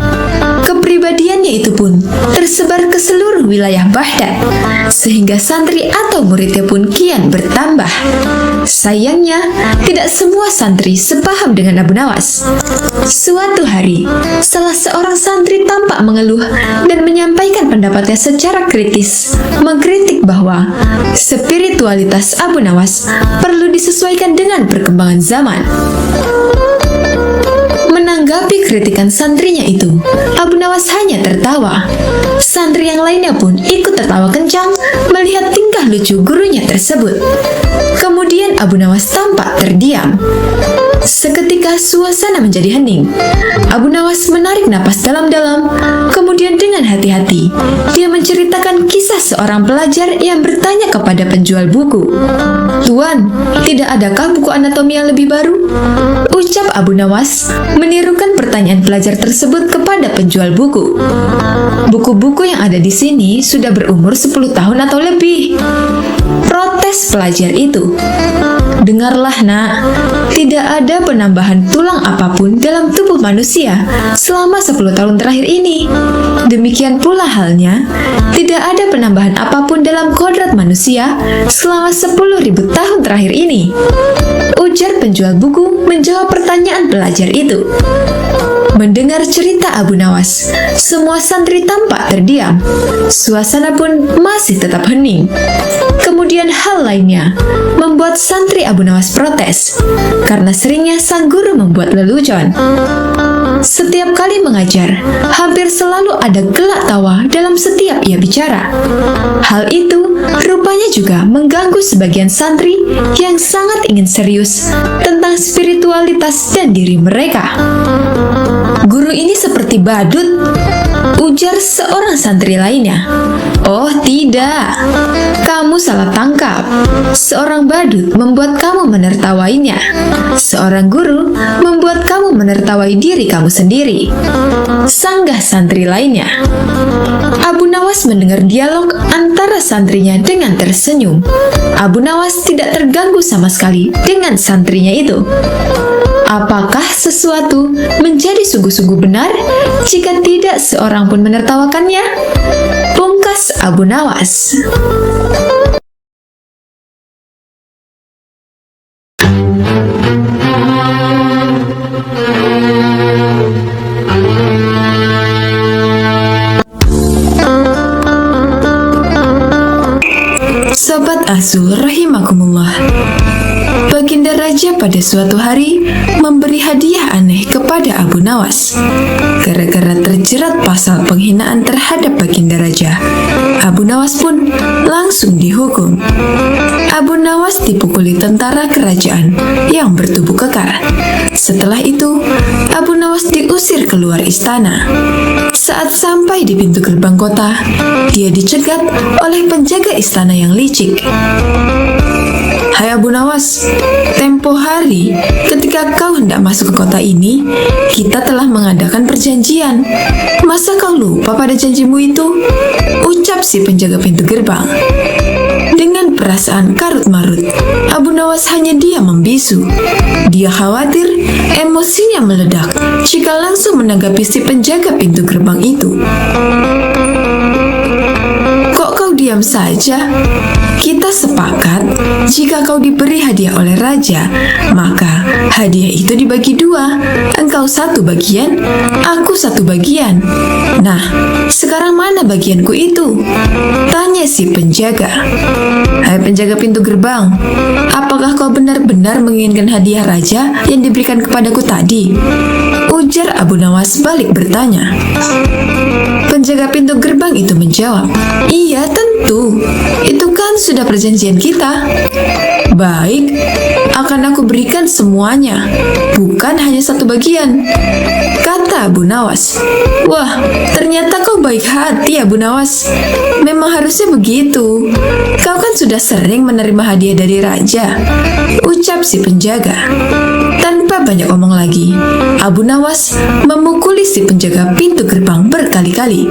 Kepribadiannya itu pun tersebar ke seluruh wilayah Baghdad, sehingga santri atau muridnya pun kian bertambah. Sayangnya, tidak semua santri sepaham dengan Abu Nawas. Suatu hari, salah seorang santri tampak mengeluh dan menyampaikan pendapatnya secara kritis, mengkritik bahwa spiritualitas Abu Nawas perlu disesuaikan dengan perkembangan zaman. Menanggapi kritikan santrinya itu, Abu Nawas hanya tertawa. Santri yang lainnya pun ikut tertawa kencang melihat tingkah lucu gurunya tersebut. Kemudian Abu Nawas tampak terdiam. Seketika suasana menjadi hening. Abu Nawas menarik napas dalam-dalam, kemudian dengan hati-hati, dia menceritakan kisah seorang pelajar yang bertanya kepada penjual buku. "Tuan, tidak adakah buku anatomi yang lebih baru?" ucap Abu Nawas, menirukan pertanyaan pelajar tersebut kepada penjual buku. "Buku-buku yang ada di sini sudah berumur 10 tahun atau lebih," protes pelajar itu. "Dengarlah nak, tidak ada penambahan tulang apapun dalam tubuh manusia selama 10 tahun terakhir ini. Demikian pula halnya, tidak ada penambahan apapun dalam kodrat manusia selama 10.000 tahun terakhir ini," ujar penjual buku menjawab pertanyaan pelajar itu. Mendengar cerita Abu Nawas, semua santri tampak terdiam. Suasana pun masih tetap hening. Kemudian hal lainnya membuat santri Abu Nawas protes, karena seringnya sang guru membuat lelucon. Setiap kali mengajar, hampir selalu ada gelak tawa dalam setiap ia bicara. Hal itu rupanya juga mengganggu sebagian santri yang sangat ingin serius tentang spiritualitas dan diri mereka. "Guru ini seperti badut," ujar seorang santri lainnya. "Oh tidak, kamu salah tangkap. Seorang badut membuat kamu menertawainya. Seorang guru membuat kamu menertawai diri kamu sendiri," sanggah santri lainnya. Abu Nawas mendengar dialog antara santrinya dengan tersenyum. Abu Nawas tidak terganggu sama sekali dengan santrinya itu. Apakah sesuatu menjadi sungguh-sungguh benar jika tidak seorang pun menertawakannya? Pungkas Abu Nawas. Sobat Azul rahimakumullah, Baginda Raja pada suatu hari memberi hadiah aneh kepada Abu Nawas. Gara-gara terjerat pasal penghinaan terhadap Baginda Raja, Abu Nawas pun langsung dihukum. Abu Nawas dipukuli tentara kerajaan yang bertubuh kekar. Setelah itu, Abu Nawas diusir keluar istana. Saat sampai di pintu gerbang kota, dia dicegat oleh penjaga istana yang licik. "Hai Abu Nawas, tempo hari ketika kau hendak masuk ke kota ini, kita telah mengadakan perjanjian. Masa kau lupa pada janjimu itu?" ucap si penjaga pintu gerbang. Dengan perasaan karut-marut, Abu Nawas hanya diam membisu. Dia khawatir emosinya meledak jika langsung menanggapi si penjaga pintu gerbang itu. "Kok kau diam saja? Kita sepakat jika kau diberi hadiah oleh raja, maka hadiah itu dibagi dua. Engkau satu bagian, aku satu bagian. Nah, sekarang mana bagianku itu?" tanya si penjaga. "Hai penjaga pintu gerbang, apakah kau benar-benar menginginkan hadiah raja yang diberikan kepadaku tadi?" ujar Abu Nawas balik bertanya. Penjaga pintu gerbang itu menjawab, "Iya tentu, itu kan sudah perjanjian kita." "Baik, akan aku berikan semuanya, bukan hanya satu bagian," kata Abu Nawas. "Wah, ternyata kau baik hati Abu Nawas. Memang harusnya begitu. Kau kan sudah sering menerima hadiah dari raja," ucap si penjaga. Tanpa banyak omong lagi, Abu Nawas memukuli si penjaga pintu gerbang berkali-kali.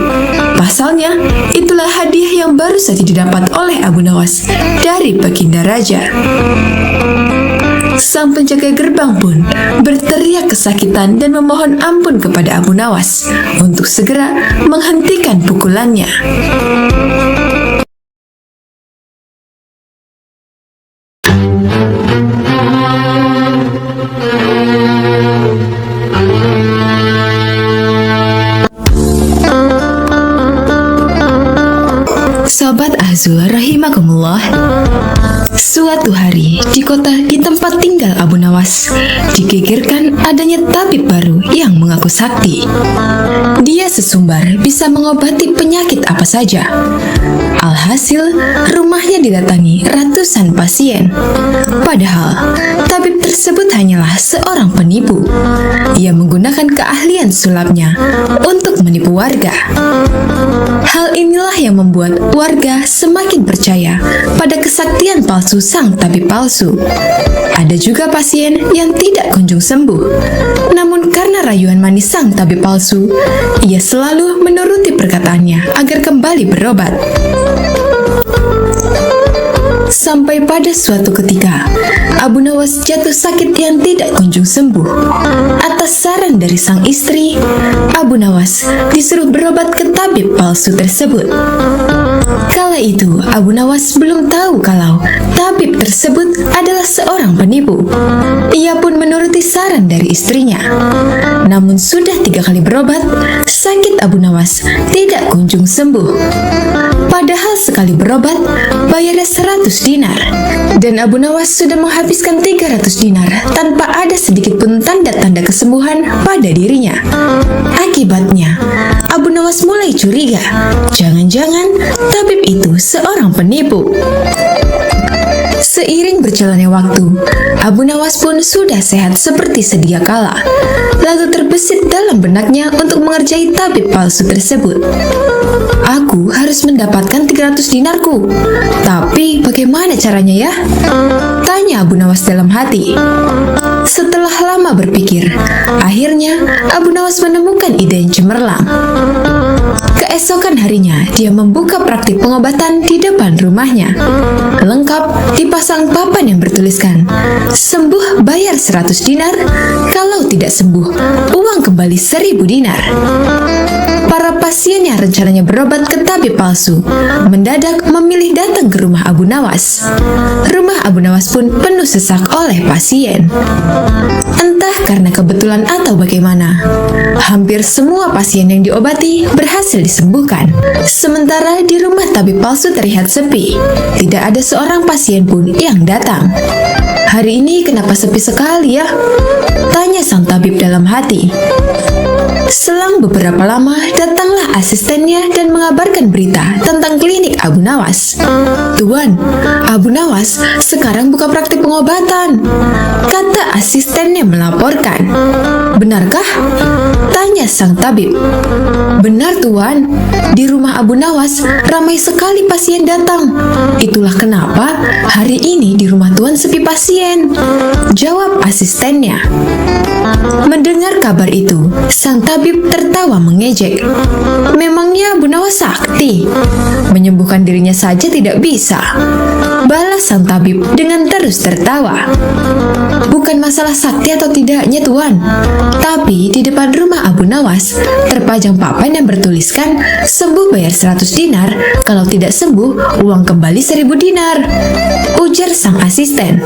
Pasalnya, itulah hadiah yang baru saja didapat oleh Abu Nawas dari Baginda Raja. Sang penjaga gerbang pun berteriak kesakitan dan memohon ampun kepada Abu Nawas untuk segera menghentikan pukulannya. Sobat Azul rahimakumullah, Suatu hari, di kota di tempat tinggal Abu Nawas, digegerkan adanya tabib baru yang mengaku sakti. Dia sesumbar bisa mengobati penyakit apa saja. Alhasil, rumahnya didatangi ratusan pasien. Padahal, tabib tersebut hanyalah seorang penipu. Ia menggunakan keahlian sulapnya untuk menipu warga. Hal inilah yang membuat warga semakin percaya pada kesaktian palsu sang tabib palsu. Ada juga pasien yang tidak kunjung sembuh. Namun karena rayuan manis sang tabib palsu, ia selalu menuruti perkataannya agar kembali berobat. Sampai pada suatu ketika, Abu Nawas jatuh sakit yang tidak kunjung sembuh. Atas saran dari sang istri, Abu Nawas disuruh berobat ke tabib palsu tersebut. Kala itu, Abu Nawas belum tahu kalau tabib tersebut adalah seorang penipu. Ia pun menuruti saran dari istrinya. Namun sudah 3 kali berobat, sakit Abu Nawas tidak kunjung sembuh. Padahal sekali berobat, bayarnya 100 dinar. Dan Abu Nawas sudah menghabiskan 300 dinar tanpa ada sedikit pun tanda-tanda kesembuhan pada dirinya. Akibatnya, Abu Nawas mulai curiga. Jangan-jangan tabib itu seorang penipu. Seiring berjalannya waktu, Abu Nawas pun sudah sehat seperti sedia kala. Lalu terbesit dalam benaknya untuk mengerjai tabib palsu tersebut. Aku harus mendapatkan 300 dinarku. Tapi bagaimana caranya ya? Tanya Abu Nawas dalam hati. Setelah lama berpikir, akhirnya Abu Nawas menemukan ide yang cemerlang. Keesokan harinya, dia membuka praktik pengobatan di depan rumahnya. Lengkap dipasang papan yang bertuliskan, sembuh bayar 100 dinar, kalau tidak sembuh, uang kembali 1000 dinar. Para pasien yang rencananya berobat ke tabib palsu mendadak memilih datang ke rumah Abu Nawas. Rumah Abu Nawas pun penuh sesak oleh pasien. Entah karena kebetulan atau bagaimana, hampir semua pasien yang diobati berhasil disembuhkan. Sementara di rumah tabib palsu terlihat sepi. Tidak ada seorang pasien pun yang datang. Hari ini kenapa sepi sekali ya? Tanya sang tabib dalam hati. Selang beberapa lama, datanglah asistennya dan mengabarkan berita tentang klinik Abu Nawas. Tuan, Abu Nawas sekarang buka praktik pengobatan, kata asistennya melaporkan. Benarkah? Tanya sang tabib. Benar tuan, di rumah Abu Nawas ramai sekali pasien datang. Itulah kenapa hari ini di rumah tuan sepi pasien, jawab asistennya. Mendengar kabar itu, sang tabib tertawa mengejek. Memangnya Abu Nawas sakti? Menyembuhkan dirinya saja tidak bisa, balas sang tabib dengan terus tertawa. Bukan masalah sakti atau tidaknya tuan, tapi di depan rumah Abu Nawas terpajang papan yang bertuliskan sembuh bayar 100 dinar, kalau tidak sembuh uang kembali 1000 dinar, ujar sang asisten.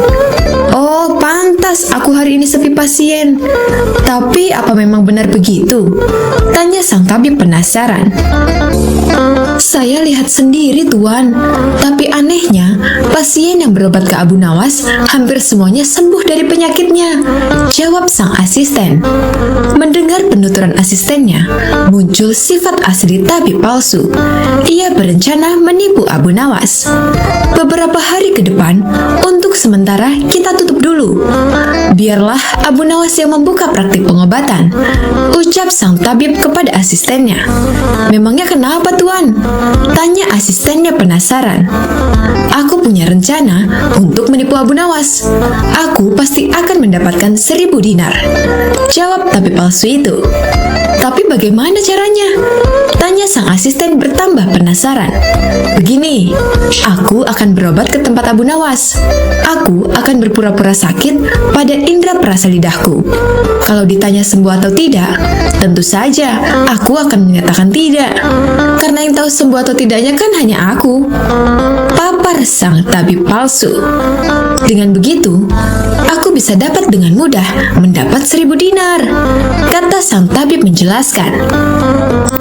Oh, pantas aku hari ini sepi pasien. Tapi apa memang benar begitu? Tanya sang tabib penasaran. Saya lihat sendiri tuan, tapi anehnya pasien yang berobat ke Abu Nawas hampir semuanya sembuh dari penyakitnya, jawab sang asisten. Mendengar penuturan asistennya, muncul sifat asli tabib palsu. Ia berencana menipu Abu Nawas. Beberapa hari ke depan, untuk sementara kita tutup dulu. Biarlah Abu Nawas yang membuka praktik pengobatan, ucap sang tabib kepada asistennya. Memangnya kenapa tuan? Tanya asistennya penasaran. Aku punya rencana untuk menipu Abu Nawas. Aku pasti akan mendapatkan 1000 dinar, jawab tabib palsu itu. Tapi bagaimana caranya? Tanya sang asisten bertambah penasaran. Begini, aku akan berobat ke tempat Abu Nawas. Aku akan berpura-pura sakit pada indera perasa lidahku. Kalau ditanya sembuh atau tidak, tentu saja aku akan menyatakan tidak. Karena yang tahu sembuh atau tidaknya kan hanya aku, papar sang tabib palsu. Dengan begitu, aku bisa dapat dengan mudah mendapat 1000 dinar, kata sang tabib menjelaskan.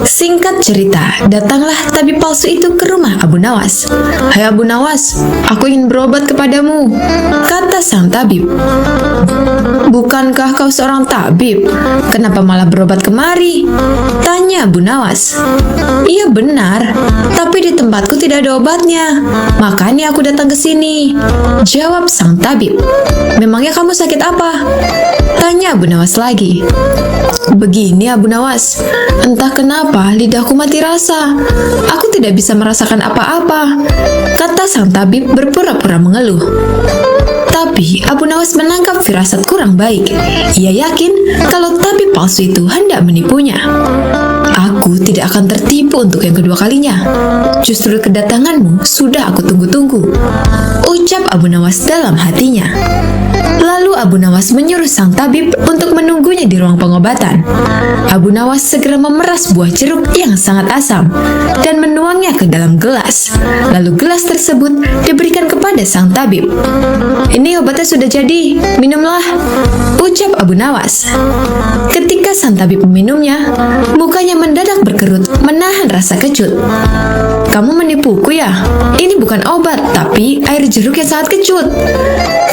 Singkat cerita, datanglah tabib palsu itu ke rumah Abu Nawas. "Hai Abu Nawas, aku ingin berobat kepadamu," kata sang tabib. "Bukankah kau seorang tabib? Kenapa malah berobat kemari?" tanya Abu Nawas. "Iya benar, tapi di tempatku tidak ada obatnya. Makanya aku datang ke sini," jawab sang tabib. "Memangnya kamu sakit apa?" tanya Abu Nawas lagi. "Begini Abu Nawas, entah kenapa lidahku mati rasa. Aku tidak bisa merasakan apa-apa," kata sang tabib berpura-pura mengeluh. Tapi Abu Nawas menangkap firasat kurang baik. Ia yakin kalau tabib palsu itu hendak menipunya. "Aku tidak akan tertipu untuk yang kedua kalinya. Justru kedatanganmu sudah aku tunggu-tunggu," ucap Abu Nawas dalam hatinya. Lalu Abu Nawas menyuruh sang tabib untuk menunggunya di ruang pengobatan. Abu Nawas segera memeras buah jeruk yang sangat asam dan menuangnya ke dalam gelas. Lalu gelas tersebut diberikan kepada sang tabib. "Ini obatnya sudah jadi, minumlah," ucap Abu Nawas. Ketika sang tabib meminumnya, mukanya mendadak berkerut menahan rasa kecut. "Kamu menipuku ya? Ini bukan obat, tapi air jeruk yang sangat kecut,"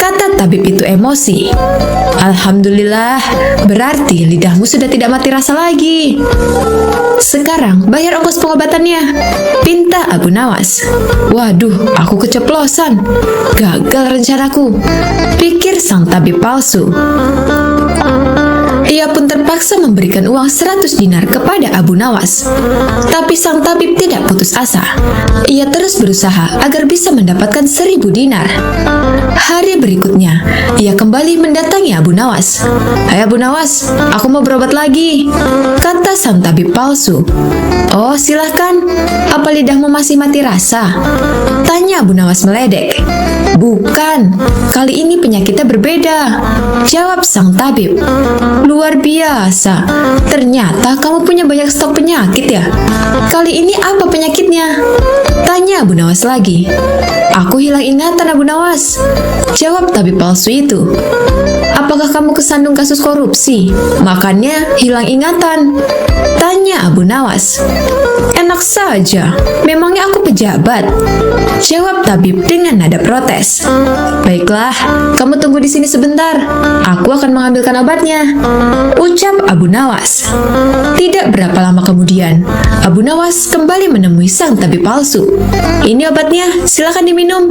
kata tabib itu emosi. "Alhamdulillah, berarti lidahmu sudah tidak mati rasa lagi. Sekarang bayar ongkos pengobatannya," pinta Abu Nawas. "Waduh, aku keceplosan. Gagal rencanaku," pikir sang tabib palsu. Ia pun terpaksa memberikan uang 100 dinar kepada Abu Nawas. Tapi sang tabib tidak putus asa. Ia terus berusaha agar bisa mendapatkan 1000 dinar. Hari berikutnya, ia kembali mendatangi Abu Nawas. "Hai Abu Nawas, aku mau berobat lagi," kata sang tabib palsu. "Oh, silahkan. Apa lidahmu masih mati rasa?" tanya Abu Nawas meledek. "Bukan, kali ini penyakitnya berbeda," jawab sang tabib. "Luar biasa, ternyata kamu punya banyak stok penyakit ya. Kali ini apa penyakitnya?" tanya Abu Nawas lagi. "Aku hilang ingatan Abu Nawas," jawab tabib palsu itu. "Apakah kamu kesandung kasus korupsi, makanya hilang ingatan?" tanya Abu Nawas. "Enak saja, memangnya aku pejabat?" jawab tabib dengan nada protes. "Baiklah, kamu tunggu di sini sebentar. Aku akan mengambilkan obatnya," ucap Abu Nawas. Tidak berapa lama kemudian, Abu Nawas kembali menemui sang tabib palsu. "Ini obatnya, silakan diminum,"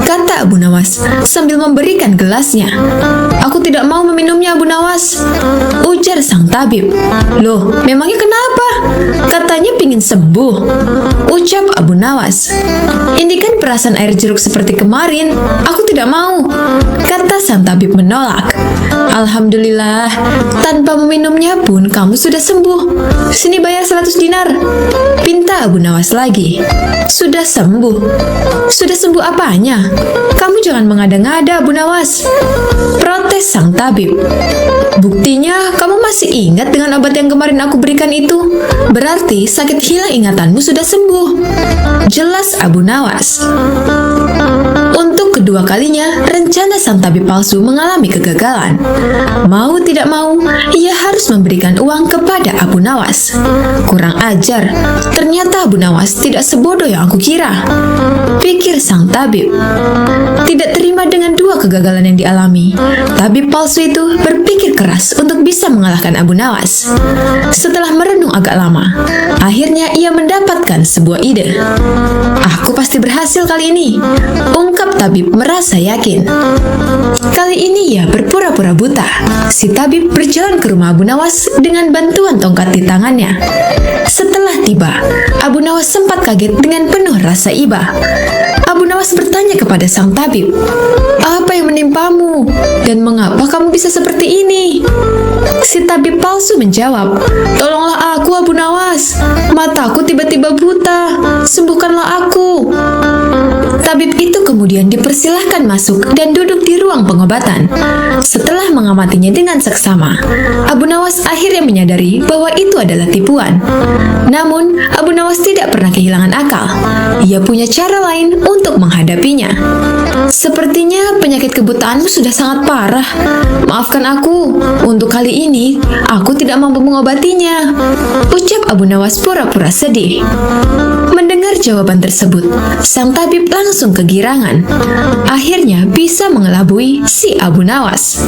kata Abu Nawas sambil memberikan gelasnya. "Aku tidak mau meminumnya Abu Nawas," ujar sang tabib. "Loh, memangnya kenapa? Katanya pingin sembuh," ucap Abu Nawas. "Ini kan perasan air jeruk seperti kemarin. Aku tidak mau," kata sang tabib menolak. "Alhamdulillah, tanpa meminumnya pun kamu sudah sembuh. Sini bayar 100 dinar," pinta Abu Nawas lagi. "Sudah sembuh? Sudah sembuh apanya? Kamu jangan mengada-ngada Abu Nawas," protes sang tabib. "Buktinya kamu masih ingat dengan obat yang kemarin aku berikan itu. Berarti sakit hilang ingatanmu sudah sembuh," jelas Abu Nawas. Untuk kedua kalinya, rencana sang tabib palsu mengalami kegagalan. Mau tidak mau, ia harus memberikan uang kepada Abu Nawas. Kurang ajar, ternyata Abu Nawas tidak sebodoh yang aku kira, pikir sang tabib. Tidak terima dengan dua kegagalan yang dialami, tabib palsu itu berpikir keras untuk bisa mengalahkan Abu Nawas. Setelah merenung agak lama, akhirnya ia mendapatkan sebuah ide. "Aku pasti berhasil kali ini," ungkap tabib merasa yakin. Kali ini ia berpura-pura buta. Si tabib berjalan ke rumah Abu Nawas dengan bantuan tongkat di tangannya. Setelah tiba, Abu Nawas sempat kaget dengan penuh rasa iba. Abu Nawas bertanya kepada sang tabib, "Apa yang menimpamu? Dan mengapa kamu bisa seperti ini?" Si tabib palsu menjawab, "Tolonglah aku Abu Nawas, mataku tiba-tiba buta, sembuhkanlah aku." Tabib itu kemudian dipersilahkan masuk dan duduk di ruang pengobatan. Setelah mengamatinya dengan seksama, Abu Nawas akhirnya menyadari bahwa itu adalah tipuan. Namun, Abu Nawas tidak pernah kehilangan akal. Ia punya cara lain untuk menghadapinya. Sepertinya penyakit kebutaanmu sudah sangat parah. Maafkan aku, untuk kali ini aku tidak mampu mengobatinya, ucap Abu Nawas pura-pura sedih. Mendengar jawaban tersebut, sang tabib langsung kegirangan. Akhirnya bisa mengelabui si Abu Nawas.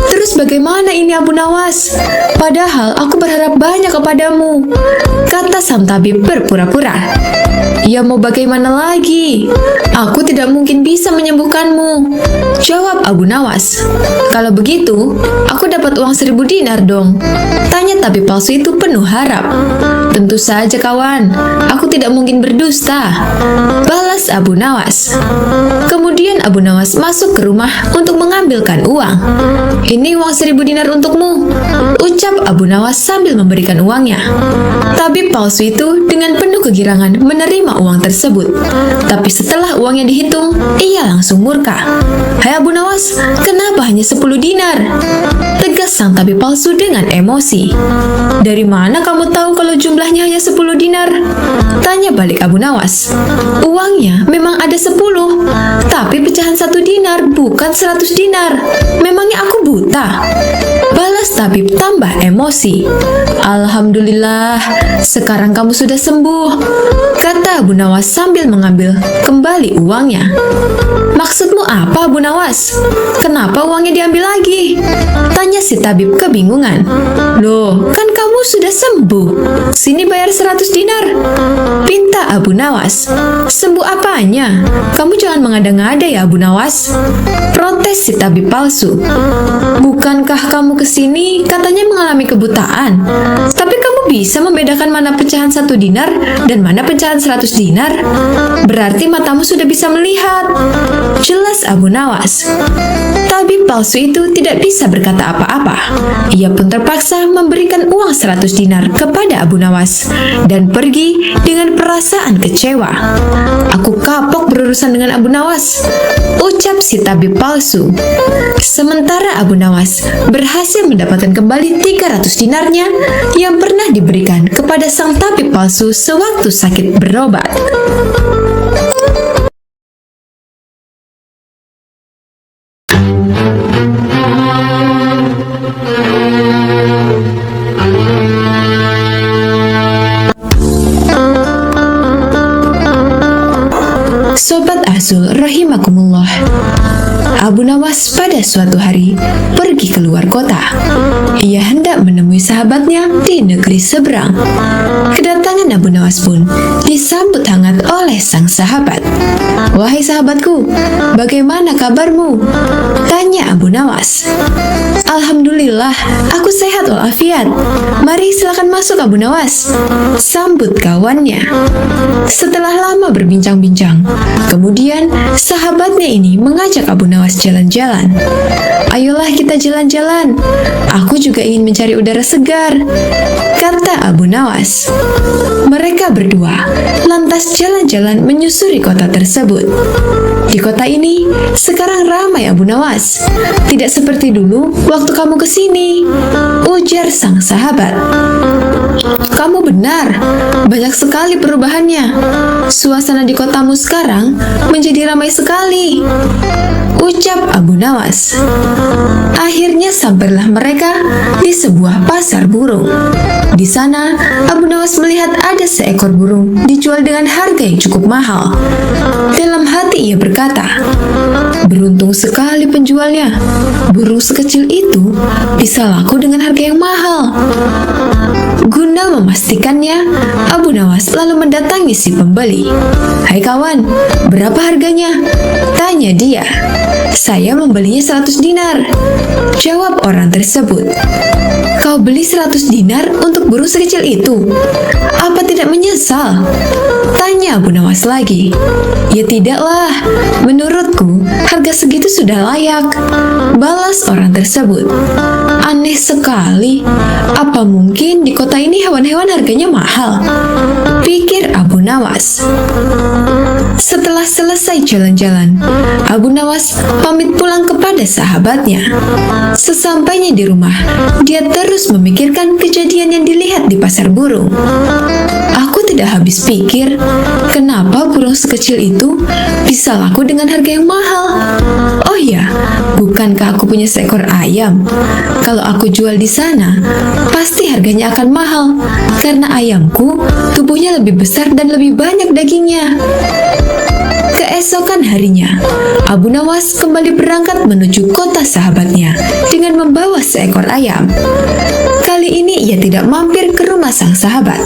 Terus bagaimana ini Abu Nawas? Padahal aku berharap banyak kepadamu, kata sang tabib berpura-pura. Ya mau bagaimana lagi? Aku tidak mungkin bisa menyembuhkanmu, jawab Abu Nawas. Kalau begitu, aku dapat uang 1000 dinar dong, tanya tabib palsu itu penuh harap. Tentu saja kawan, aku tidak mungkin berdusta, balas Abu Nawas. Kemudian Abu Nawas masuk ke rumah untuk mengambilkan uang. Ini uang 1000 dinar untukmu, ucap Abu Nawas sambil memberikan uangnya. Tabib palsu itu dengan penuh kegirangan menerima uang tersebut. Tapi setelah uangnya dihitung, ia langsung murka. Hai Abu Nawas, kenapa hanya 10 dinar? Tegas sang tabib palsu dengan emosi. Dari mana kamu tahu kalau jumlahnya hanya 10 dinar? Tanya balik Abu Nawas. Uangnya memang ada 10, tapi pecahan 1 dinar, bukan 100 dinar. Memangnya aku buta? Balas tabib tambah emosi. Alhamdulillah, sekarang kamu sudah sembuh, kata Abu Nawas sambil mengambil kembali uangnya. Maksudmu apa Abu Nawas? Kenapa uangnya diambil lagi? Tanya si tabib kebingungan. Loh, kan kamu sudah sembuh. Sini bayar 100 dinar, pinta Abu Nawas. Sembuh apanya? Kamu jangan mengada-ngada ya Abu Nawas, protes si tabib palsu. Bukankah kamu kesini katanya mengalami kebutaan? Tapi kamu bisa membedakan mana pecahan 1 dinar dan mana pecahan 100 dinar? Berarti matamu sudah bisa melihat, jelas Abu Nawas. Tabib palsu itu tidak bisa berkata apa-apa. Ia pun terpaksa memberikan uang 100 dinar kepada Abu Nawas dan pergi dengan perasaan kecewa. Aku kapok berurusan dengan Abu Nawas, ucap si tabib palsu. Sementara Abu Nawas berhasil mendapatkan kembali 300 dinarnya yang pernah diberikan kepada sang tabib palsu sewaktu sakit berobat. Sobat Azul rahimakumullah, Abu Nawas pada suatu hari pergi keluar kota. Ia hendak menemui sahabatnya di negeri seberang. Kedatangan Abu Nawas pun disambut hangat oleh sang sahabat. Wahai sahabatku, bagaimana kabarmu? Tanya Abu Nawas. Alhamdulillah, aku sehat walafiat. Mari silakan masuk Abu Nawas, sambut kawannya. Setelah lama berbincang-bincang, kemudian sahabatnya ini mengajak Abu Nawas jalan-jalan. Ayolah kita jalan-jalan, aku juga ingin mencari udara segar, kata Abu Nawas. Mereka berdua lantas jalan-jalan menyusuri kota tersebut. Di kota ini sekarang ramai Abu Nawas, tidak seperti dulu waktu kamu kesini, ujar sang sahabat. Kamu benar, banyak sekali perubahannya. Suasana di kotamu sekarang menjadi ramai sekali, ucap Abu Nawas. Akhirnya sampailah mereka di sebuah pasar burung. Di sana, Abu Nawas melihat ada seekor burung dijual dengan harga yang cukup mahal. Dalam hati ia berkata, beruntung sekali penjualnya. Burung sekecil itu bisa laku dengan harga yang mahal. Guna memastikannya, Abu Nawas lalu mendatangi si pembeli. Hai kawan, berapa harganya? Tanya dia. Saya membelinya 100 dinar, jawab orang tersebut. Kau beli 100 dinar untuk burung sekecil itu? Apa tidak menyesal? Tanya Abu Nawas lagi. Ya tidaklah, menurutku harga segitu sudah layak, balas orang tersebut. Aneh sekali, apa mungkin di kota ini hewan-hewan harganya mahal? Pikir Abu Nawas. Setelah selesai jalan-jalan, Abu Nawas pamit pulang kepada sahabatnya. Sesampainya di rumah, dia terus memikirkan kejadian yang dilihat di pasar burung. Aku tidak habis pikir, kenapa burung sekecil itu bisa laku dengan harga yang mahal. Oh ya, bukankah aku punya seekor ayam? Kalau aku jual di sana, pasti harganya akan mahal, karena ayamku tubuhnya lebih besar dan lebih banyak dagingnya. Keesokan harinya, Abu Nawas kembali berangkat menuju kota sahabatnya dengan membawa seekor ayam. Kali ini ia tidak mampir ke rumah sang sahabat,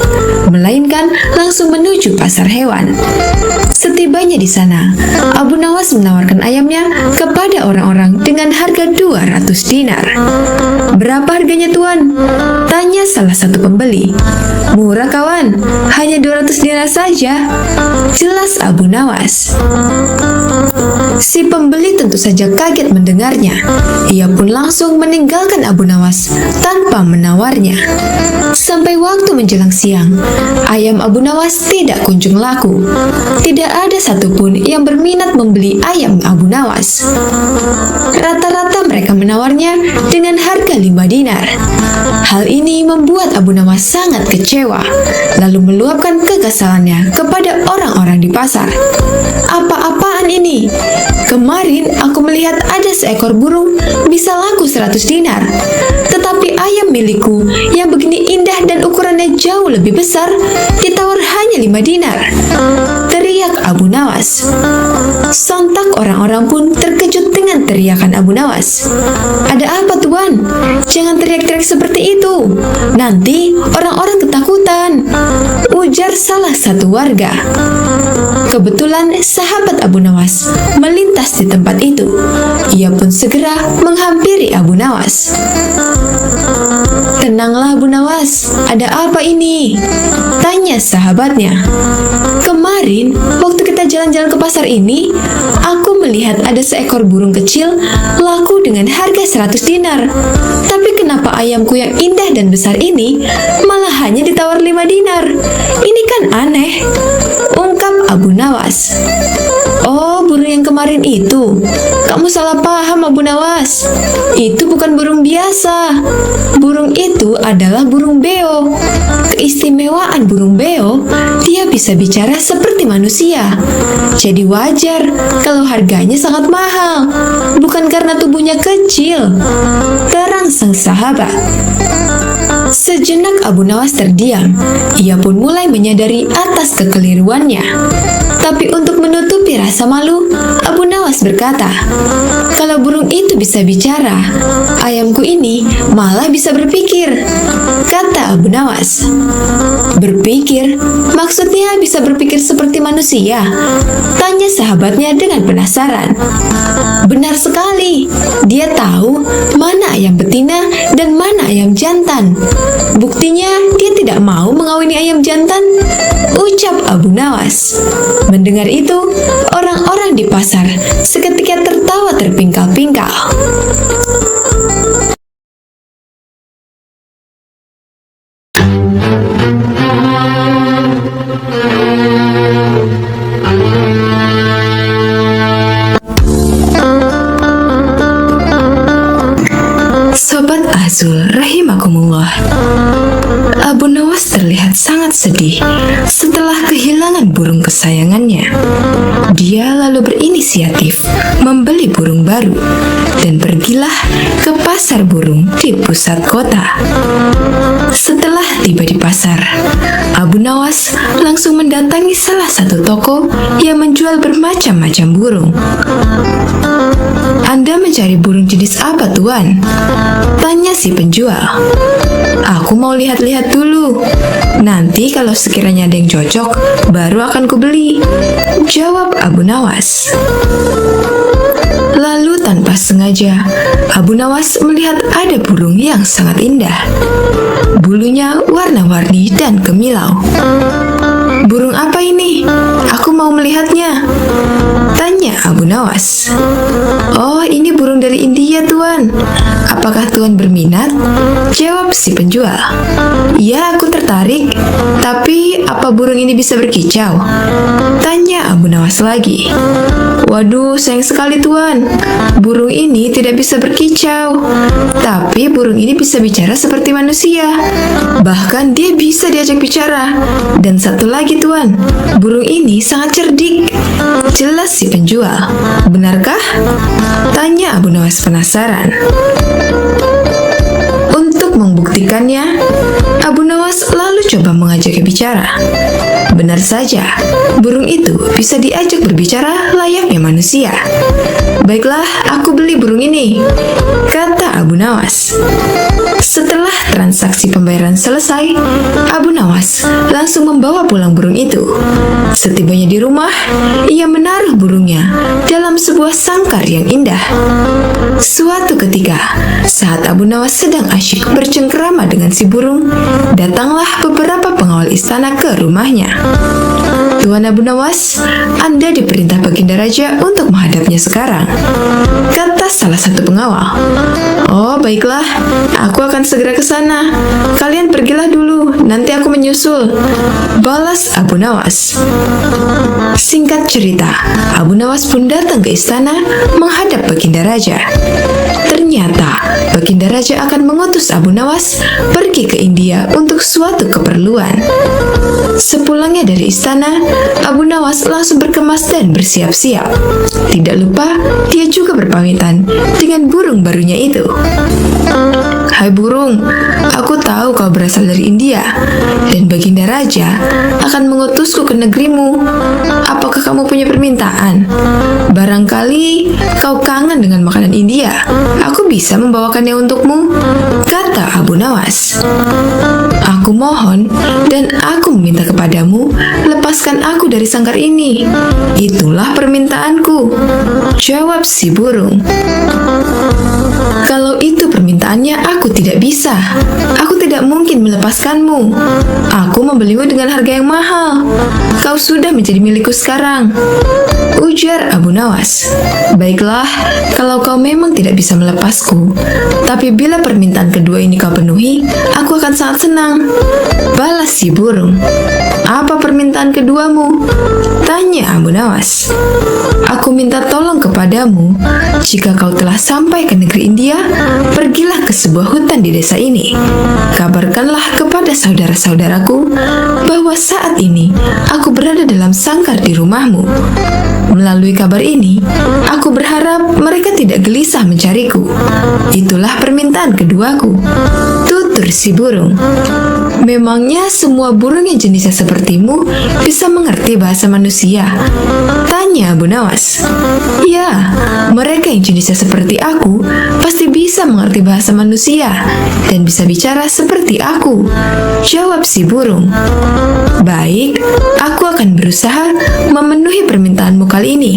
melainkan langsung menuju pasar hewan. Setibanya di sana, Abu Nawas menawarkan ayamnya kepada orang-orang dengan harga 200 dinar. "Berapa harganya, Tuan?" tanya salah satu pembeli. "Murah, kawan, hanya 200 dinar saja," jelas Abu Nawas. Si pembeli tentu saja kaget mendengarnya. Ia pun langsung meninggalkan Abu Nawas tanpa menawarnya. Sampai waktu menjelang siang, ayam Abu Nawas tidak kunjung laku. Tidak ada satupun yang berminat membeli ayam Abu Nawas. Rata-rata mereka menawarnya dengan harga 5 dinar. Hal ini membuat Abu Nawas sangat kecewa, lalu meluapkan kekesalannya kepada orang-orang di pasar. "Apa-apaan ini? Kemarin aku melihat ada seekor burung bisa laku 100 dinar. Tetapi ayam milikku yang begini indah dan ukurannya jauh lebih besar ditawar hanya 5 dinar. Teriak Abu Nawas. Sontak orang-orang pun terkejut dengan teriakan Abu Nawas. "Ada apa, Tuan? Jangan teriak-teriak seperti itu. Nanti orang-orang ketakutan," ujar salah satu warga. Kebetulan sahabat Abu Nawas melintas di tempat itu. Ia pun segera menghampiri Abu Nawas. "Tenanglah Abu Nawas, ada apa ini?" tanya sahabatnya. "Kemarin waktu kita jalan-jalan ke pasar ini, aku melihat ada seekor burung kecil laku dengan harga 100 dinar. Tapi kenapa ayamku yang indah dan besar ini malah hanya ditawar 5 dinar? Ini kan aneh," ungkap Abu Nawas. "Oh, burung yang kemarin itu. Kamu salah paham, Abu Nawas. Itu bukan burung biasa. Burung itu adalah burung beo. Keistimewaan burung beo, dia bisa bicara seperti manusia. Jadi wajar kalau harganya sangat mahal. Bukan karena tubuhnya kecil," terang sang sahabat. Sejenak Abu Nawas terdiam. Ia pun mulai menyadari atas kekeliruannya. Tapi untuk menutupi rasa malu, Abu Nawas berkata, "Kalau burung itu bisa bicara, ayamku ini malah bisa berpikir," kata Abu Nawas. "Berpikir? Maksudnya bisa berpikir seperti manusia?" tanya sahabatnya dengan penasaran. "Benar sekali. Dia tahu mana ayam betina dan mana ayam jantan. Buktinya dia tidak mau mengawini ayam jantan," ucap Abu Nawas. Mendengar itu, orang-orang di pasar seketika tertawa terpingkal-pingkal. Sobat Azul rahimakumullah, Abu Nawas terlihat sangat sedih setelah kehilangan burung kesayangannya. Dia lalu berinisiatif membeli burung baru dan pergilah ke pasar burung di pusat kota. Setelah tiba di pasar, Abu Nawas langsung mendatangi salah satu toko yang menjual bermacam-macam burung. "Anda mencari burung jenis apa, Tuan?" tanya si penjual. "Aku mau lihat-lihat dulu. Nanti kalau sekiranya ada yang cocok, baru akan kubeli," jawab Abu Nawas. Lalu tanpa sengaja, Abu Nawas melihat ada burung yang sangat indah. Bulunya warna-warni dan kemilau. "Burung apa ini? Aku mau melihatnya," tanya Abu Nawas. "Oh, ini burung dari India, Tuan. Apakah Tuan berminat?" jawab si penjual. "Ya, aku tertarik. Tapi apa burung ini bisa berkicau?" tanya Abu Nawas lagi. "Waduh, sayang sekali, Tuan. Burung ini tidak bisa berkicau. Tapi burung ini bisa bicara seperti manusia. Bahkan dia bisa diajak bicara. Dan satu lagi, Tuan. Burung ini sangat cerdik." jelas si penjual. "Benarkah?" tanya Abu Nawas penasaran. Untuk membuktikannya, Abu Nawas lalu coba mengajaknya bicara. Benar saja, burung itu bisa diajak berbicara layaknya manusia. "Baiklah, aku beli burung ini," kata Abu Nawas. Setelah transaksi pembayaran selesai, Abu Nawas langsung membawa pulang burung itu. Setibanya di rumah, ia menaruh burungnya dalam sebuah sangkar yang indah. Suatu ketika, saat Abu Nawas sedang asyik bercengkerama dengan si burung, datanglah beberapa pengawal istana ke rumahnya. "Tuan Abu Nawas, Anda diperintah Baginda Raja untuk menghadapnya sekarang," kata salah satu pengawal. "Oh, baiklah, aku akan segera ke sana. Kalian pergilah dulu, nanti aku menyusul," balas Abu Nawas. Singkat cerita, Abu Nawas pun datang ke istana menghadap Baginda Raja. Ternyata Baginda Raja akan mengutus Abu Nawas pergi ke India untuk suatu keperluan. Sepulangnya dari istana, Abu Nawas langsung berkemas dan bersiap-siap. Tidak lupa, dia juga berpamitan dengan burung barunya itu. "Hai burung, aku tahu kau berasal dari India, dan Baginda Raja akan mengutusku ke negerimu. Apakah kamu punya permintaan? Barangkali kau kangen dengan makanan India. Aku bisa membawakannya untukmu," kata Abu Nawas. "Aku mohon dan aku meminta kepadamu, lepaskan aku dari sangkar ini. Itulah permintaanku," jawab si burung. "Kalau itu permintaannya, aku tidak bisa. Aku tidak mungkin melepaskanmu. Aku membelimu dengan harga yang mahal. Kau sudah menjadi milikku sekarang," ujar Abu Nawas. "Baiklah, kalau kau memang tidak bisa melepasku, tapi bila permintaan kedua ini kau penuhi, aku akan sangat senang," balas si burung. "Apa permintaan keduamu?" tanya Abu Nawas. "Aku minta tolong kepadamu, jika kau telah sampai ke negeri India, pergilah ke sebuah hutan di desa ini. Kabarkanlah kepada saudara-saudaraku bahwa saat ini aku berada dalam sangkar di rumahmu. Melalui kabar ini, aku berharap mereka tidak gelisah mencariku. Itulah permintaan keduaku," tutur si burung. "Memangnya semua burung yang jenisnya sepertimu bisa mengerti bahasa manusia?" tanya Abu Nawas. "Ya, mereka yang jenisnya seperti aku pasti bisa mengerti bahasa manusia dan bisa bicara seperti aku," jawab si burung. "Baik, aku akan berusaha memenuhi permintaanmu kali ini,"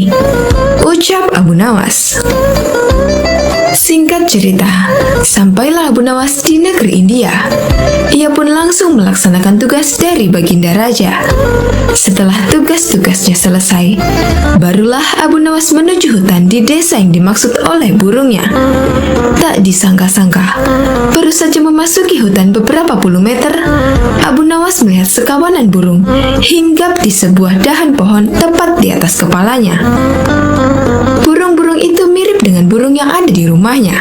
ucap Abu Nawas. Singkat cerita, sampailah Abu Nawas di negeri India. Ia pun langsung melaksanakan tugas dari Baginda Raja. Setelah tugas-tugasnya selesai, barulah Abu Nawas menuju hutan di desa yang dimaksud oleh burungnya. Tak disangka-sangka, baru saja memasuki hutan beberapa puluh meter, Abu Nawas melihat sekawanan burung hinggap di sebuah dahan pohon tepat di atas kepalanya. Burung-burung itu mirip dengan burung yang ada di rumahnya.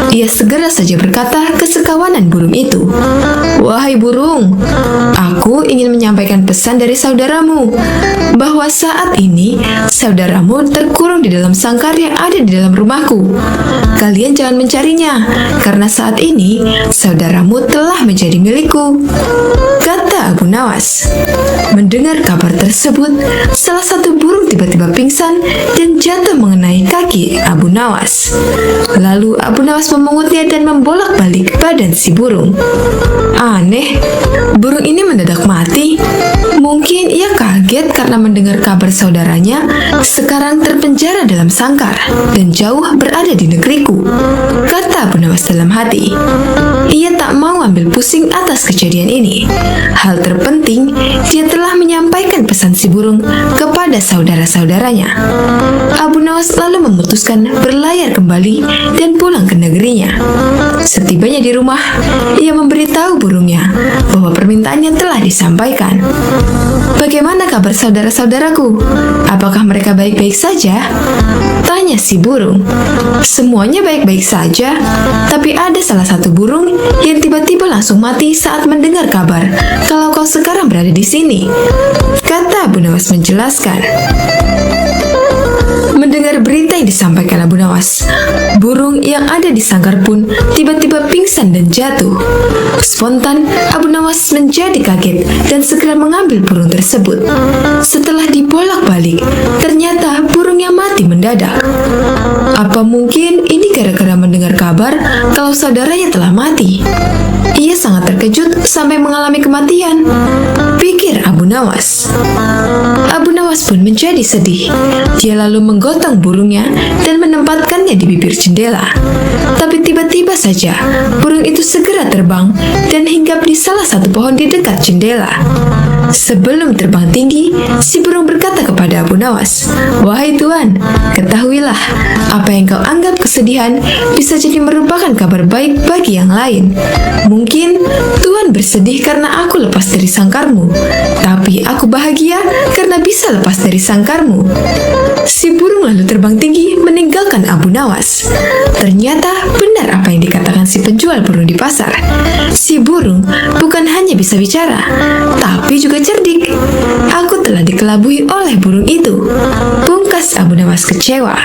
Ia segera saja berkata ke sekawanan burung itu, "Wahai burung, aku ingin menyampaikan pesan dari saudaramu, bahwa saat ini saudaramu terkurung di dalam sangkar yang ada di dalam rumahku. Kalian jangan mencarinya, karena saat ini saudaramu telah menjadi milikku," kata Abu Nawas. Mendengar kabar tersebut, salah satu burung tiba-tiba pingsan dan jatuh mengenai kaki Abu Nawas. Lalu Abu Nawas memungutnya dan membolak-balik badan si burung. Aneh, burung ini mendadak mati. Mungkin ia kaget karena mendengar kabar saudaranya sekarang terpenjara dalam sangkar dan jauh berada di negeriku, kata Abu Nawas dalam hati. Ia tak mau ambil pusing atas kejadian ini. Hal terpenting, dia telah menyampaikan pesan si burung kepada saudara-saudaranya. Abu Nawas memutuskan berlayar kembali dan pulang ke negerinya. Setibanya di rumah, ia memberitahu burungnya bahwa permintaannya telah disampaikan. "Bagaimana kabar saudara-saudaraku? Apakah mereka baik-baik saja?" tanya si burung. "Semuanya baik-baik saja, tapi ada salah satu burung yang tiba-tiba langsung mati saat mendengar kabar kalau kau sekarang berada di sini," kata Abu Nawas menjelaskan. Mendengar berita yang disampaikan Abu Nawas, burung yang ada di sangkar pun tiba-tiba pingsan dan jatuh. Spontan, Abu Nawas menjadi kaget dan segera mengambil burung tersebut. Setelah dibolak-balik, ternyata burungnya mati mendadak. Apa mungkin ini gara-gara mendengar kabar kalau saudaranya telah mati? Ia sangat terkejut sampai mengalami kematian, pikir Abu Nawas. Abu Nawas pun menjadi sedih. Dia lalu menggotong burungnya dan menempatkannya di bibir jendela. Tapi tiba-tiba saja, burung itu segera terbang dan hinggap di salah satu pohon di dekat jendela. Sebelum terbang tinggi, si burung berkata kepada Abu Nawas, "Wahai Tuan, ketahuilah, apa yang kau anggap kesedihan bisa jadi merupakan kabar baik bagi yang lain. Mungkin Tuan bersedih karena aku lepas dari sangkarmu, tapi aku bahagia karena bisa lepas dari sangkarmu." Si burung lalu terbang tinggi meninggalkan Abu Nawas. Ternyata benar apa yang dikatakan si penjual burung di pasar. Si burung bukan hanya bisa bicara, tapi juga cerdik. Aku telah dikelabui oleh burung itu, pungkas Abu Nawas kecewa.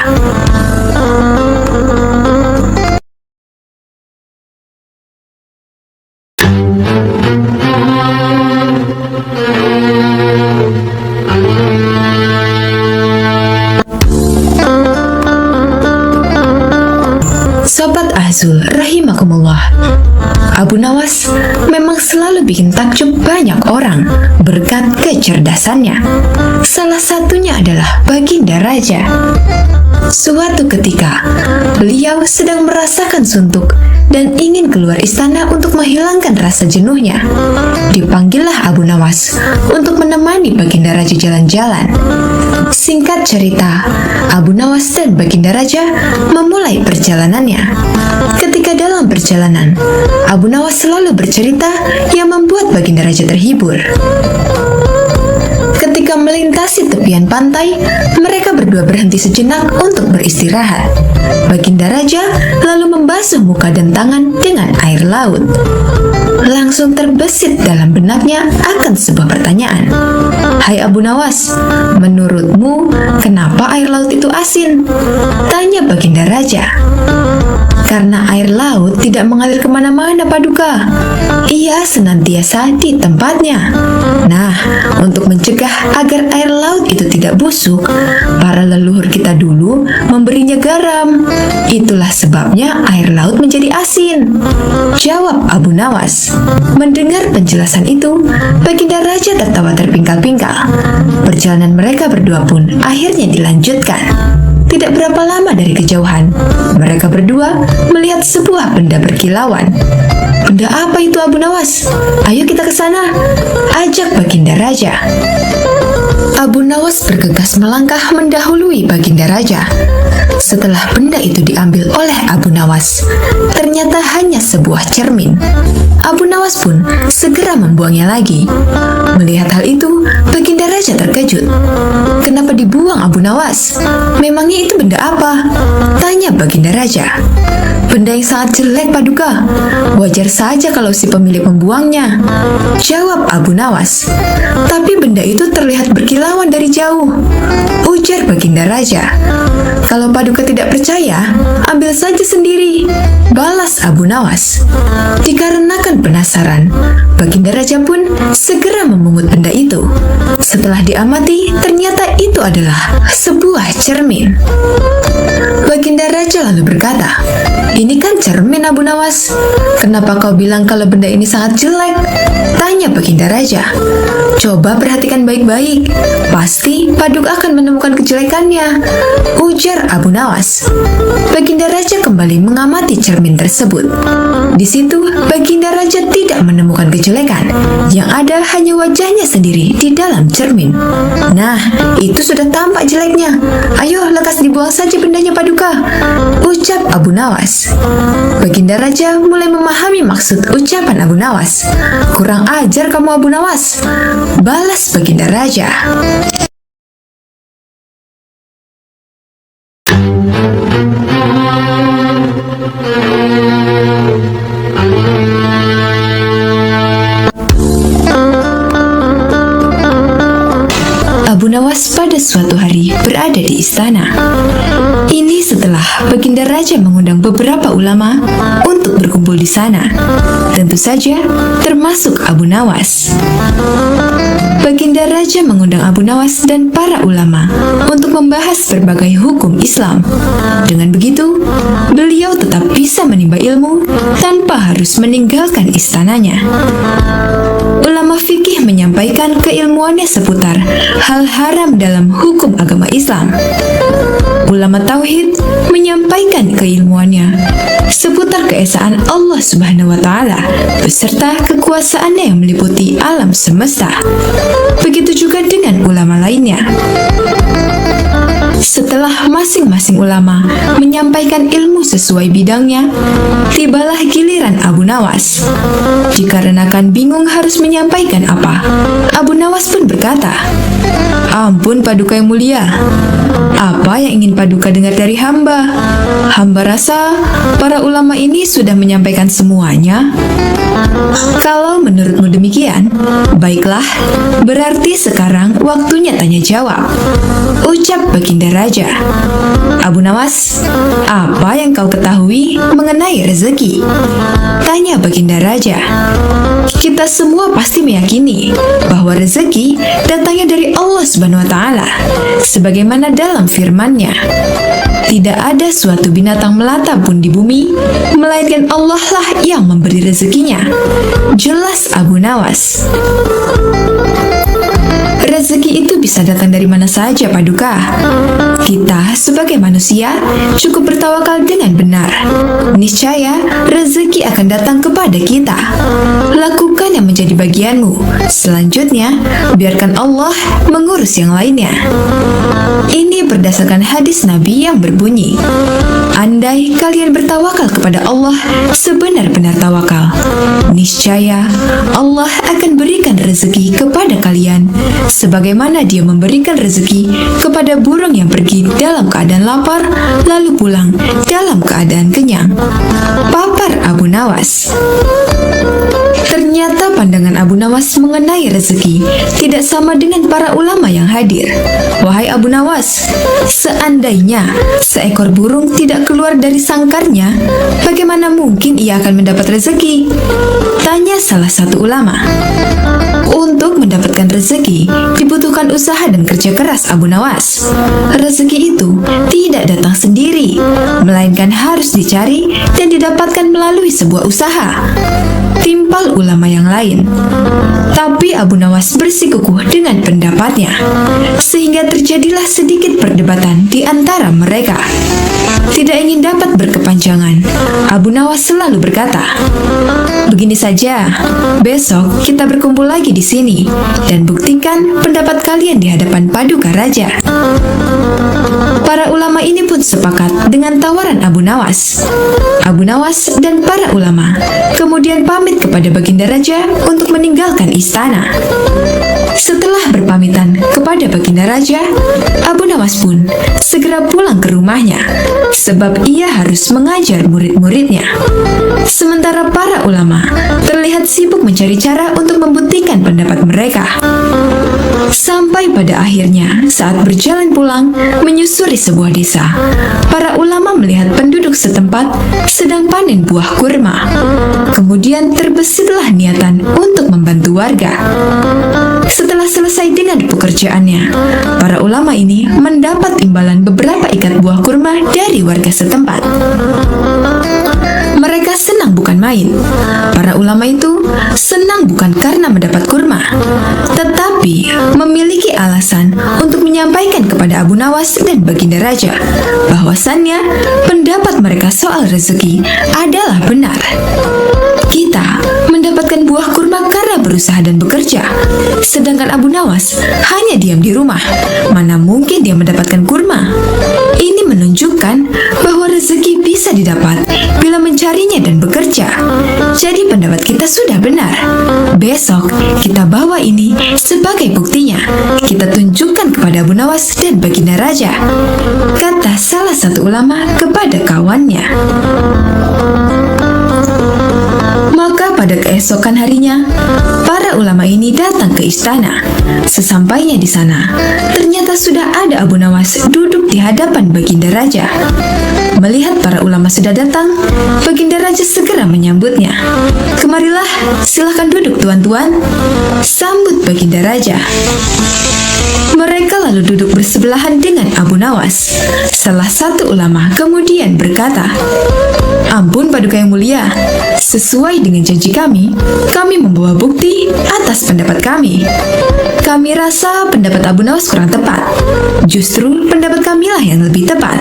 Sobat Azul rahimakumullah, Abu Nawas memang selalu bikin takjub banyak orang berkat kecerdasannya. Salah satunya adalah Baginda Raja. Suatu ketika, beliau sedang merasakan suntuk dan ingin keluar istana untuk menghilangkan rasa jenuhnya. Dipanggillah Abu Nawas untuk menemani Baginda Raja jalan-jalan. Singkat cerita, Abu Nawas dan Baginda Raja memulai perjalanannya. Ketika dalam perjalanan, Abu Nawas selalu bercerita yang membuat Baginda Raja terhibur. Ketika melintasi tepian pantai, mereka berdua berhenti sejenak untuk beristirahat. Baginda Raja lalu membasuh muka dan tangan dengan air laut. Langsung terbesit dalam benaknya akan sebuah pertanyaan. "Hai Abu Nawas, menurutmu kenapa air laut itu asin?" tanya Baginda Raja. "Karena air laut tidak mengalir kemana-mana, Paduka. Ia senantiasa di tempatnya. Nah, untuk mencegah agar air laut itu tidak busuk, para leluhur kita dulu memberinya garam. Itulah sebabnya air laut menjadi asin," jawab Abu Nawas. Mendengar penjelasan itu, Baginda Raja tertawa terpingkal-pingkal. Perjalanan mereka berdua pun akhirnya dilanjutkan. Tidak berapa lama dari kejauhan, mereka berdua melihat sebuah benda berkilauan. "Benda apa itu, Abu Nawas? Ayo kita ke sana," ajak Baginda Raja. Abu Nawas bergegas melangkah mendahului Baginda Raja. Setelah benda itu diambil oleh Abu Nawas, ternyata hanya sebuah cermin. Abu Nawas pun segera membuangnya lagi. Melihat hal itu, Baginda Raja terkejut. "Kenapa dibuang, Abu Nawas? Memangnya itu benda apa?" tanya Baginda Raja. "Benda yang sangat jelek, Paduka. Wajar saja kalau si pemilik membuangnya," jawab Abu Nawas. "Tapi benda itu terlihat berkilauan dari jauh," ujar Baginda Raja. "Kalau Paduka tidak percaya, ambil saja sendiri," balas Abu Nawas. Dikarenakan penasaran, Baginda Raja pun segera memungut benda itu. Setelah diamati, ternyata itu adalah sebuah cermin. Baginda Raja lalu berkata, "Ini kan cermin, Abu Nawas. Kenapa kau bilang kalau benda ini sangat jelek?" tanya Baginda Raja. "Coba perhatikan baik-baik. Pasti Paduka akan menemukan kejelekannya," ujar Abu Nawas. Baginda Raja kembali mengamati cermin tersebut. Di situ, Baginda Raja tidak menemukan kejelekan. Yang ada hanya wajahnya sendiri di dalam cermin. "Nah, itu sudah tampak jeleknya. Ayo, lekas dibuang saja bendanya, Paduka," Abu Nawas. Baginda Raja mulai memahami maksud ucapan Abu Nawas. "Kurang ajar kamu Abu Nawas," balas Baginda Raja. Abu Nawas pada suatu hari berada di istana. Ini setelah Baginda Raja mengundang beberapa ulama untuk berkumpul di sana. Tentu saja termasuk Abu Nawas. Baginda Raja mengundang Abu Nawas dan para ulama untuk membahas berbagai hukum Islam. Dengan begitu, beliau tetap bisa menimba ilmu tanpa harus meninggalkan istananya. Ulama fikih menyampaikan keilmuannya seputar hal haram dalam hukum agama Islam. Ulama tauhid menyampaikan keilmuannya seputar keesaan Allah Subhanahu wa taala beserta kekuasaannya yang meliputi alam semesta. Begitu juga dengan ulama lainnya. Setelah masing-masing ulama menyampaikan ilmu sesuai bidangnya, tibalah giliran Abu Nawas. Dikarenakan bingung harus menyampaikan apa, Abu Nawas pun berkata, "Ampun Paduka yang mulia, apa yang ingin Paduka dengar dari hamba? Hamba rasa para ulama ini sudah menyampaikan semuanya." "Kalau menurutmu demikian, baiklah, berarti sekarang waktunya tanya jawab," ucap Baginda Raja. "Abu Nawas, apa yang kau ketahui mengenai rezeki?" tanya Baginda Raja. "Kita semua pasti meyakini bahwa rezeki datangnya dari Allah Subhanahu wa taala, sebagaimana dalam firman-Nya, 'Tidak ada suatu binatang melata pun di bumi, melainkan Allah lah yang memberi rezekinya,' jelas Abu Nawas. Rezeki itu bisa datang dari mana saja, Paduka. Kita sebagai manusia cukup bertawakal dengan benar. Niscaya rezeki akan datang kepada kita. Lakukan yang menjadi bagianmu. Selanjutnya, biarkan Allah mengurus yang lainnya." Ini berdasarkan hadis Nabi yang berbunyi, "Andai kalian bertawakal kepada Allah sebenar-benar tawakal, niscaya Allah akan berikan rezeki kepada kalian sebagaimana Dia memberikan rezeki kepada burung yang pergi dalam keadaan lapar lalu pulang dalam keadaan kenyang," papar Abu Nawas. Ternyata pandangan Abu Nawas mengenai rezeki tidak sama dengan para ulama yang hadir. "Wahai Abu Nawas, seandainya seekor burung tidak keluar dari sangkarnya, bagaimana mungkin ia akan mendapat rezeki?" tanya salah satu ulama. "Untuk mendapatkan rezeki dibutuhkan usaha dan kerja keras, Abu Nawas. Rezeki itu tidak datang sendiri, melainkan harus dicari dan didapatkan melalui sebuah usaha," timpal ulama yang lain. Tapi Abu Nawas bersikukuh dengan pendapatnya, sehingga terjadilah sedikit perdebatan di antara mereka. Tidak ingin dapat berkepanjangan, Abu Nawas selalu berkata, "Begini saja, besok kita berkumpul lagi di sini dan buktikan pendapat kalian di hadapan Paduka Raja." Para ulama ini pun sepakat dengan tawaran Abu Nawas. Abu Nawas dan para ulama kemudian pamit kepada Baginda Raja untuk meninggalkan istana. Setelah berpamitan kepada Baginda Raja, Abu Nawas pun segera pulang ke rumahnya, sebab ia harus mengajar murid-muridnya. Sementara para ulama terlihat sibuk mencari cara untuk membuktikan pendapat mereka. Sampai pada akhirnya, saat berjalan pulang menyusuri sebuah desa, para ulama melihat penduduk setempat sedang panen buah kurma. Kemudian terbesitlah niatan untuk membantu warga. Setelah selesai dengan pekerjaannya, para ulama ini mendapat imbalan beberapa ikat buah kurma dari warga setempat. Mereka senang bukan main. Para ulama itu senang bukan karena mendapat kurma, tetapi memiliki alasan untuk menyampaikan kepada Abu Nawas dan Baginda Raja bahwasannya pendapat mereka soal rezeki adalah benar. Kita mendapatkan buah kurma karena berusaha dan bekerja, sedangkan Abu Nawas hanya diam di rumah. Mana mungkin dia mendapatkan kurma? Ini menunjukkan bahwa rezeki bisa didapatkan sudah benar. Besok kita bawa ini sebagai buktinya. Kita tunjukkan kepada Abu Nawas dan Baginda Raja, kata salah satu ulama kepada kawannya. Maka pada keesokan harinya, para ulama ini datang ke istana. Sesampainya di sana, ternyata sudah ada Abu Nawas duduk di hadapan Baginda Raja. Melihat para ulama sudah datang, Baginda Raja segera menyambutnya. "Kemarilah, silahkan duduk tuan-tuan," sambut Baginda Raja. Mereka lalu duduk bersebelahan dengan Abu Nawas. Salah satu ulama kemudian berkata, "Ampun Paduka yang mulia, sesuai dengan janji kami membawa bukti atas pendapat kami. Kami rasa pendapat Abu Nawas kurang tepat. Justru pendapat kamilah yang lebih tepat."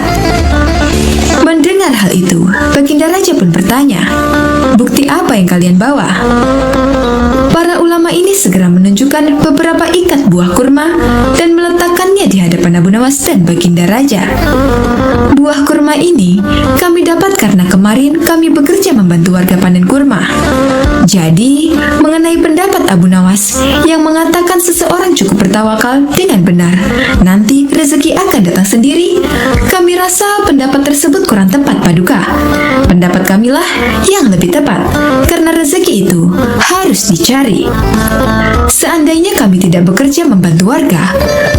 Mendengar hal itu, Baginda Raja pun bertanya, "Bukti apa yang kalian bawa?" Para ulama ini segera menunjukkan beberapa ikat buah kurma dan meletakkannya di hadapan Abu Nawas dan Baginda Raja. "Buah kurma ini kami dapat karena kemarin kami bekerja membantu warga panen kurma. Jadi, mengenai pendapat Abu Nawas yang mengatakan seseorang cukup bertawakal dengan benar, nanti rezeki akan datang sendiri, kami rasa pendapat tersebut kurang tepat, Paduka. Pendapat kamilah yang lebih tepat, karena rezeki itu harus dicari. Seandainya kami tidak bekerja membantu warga,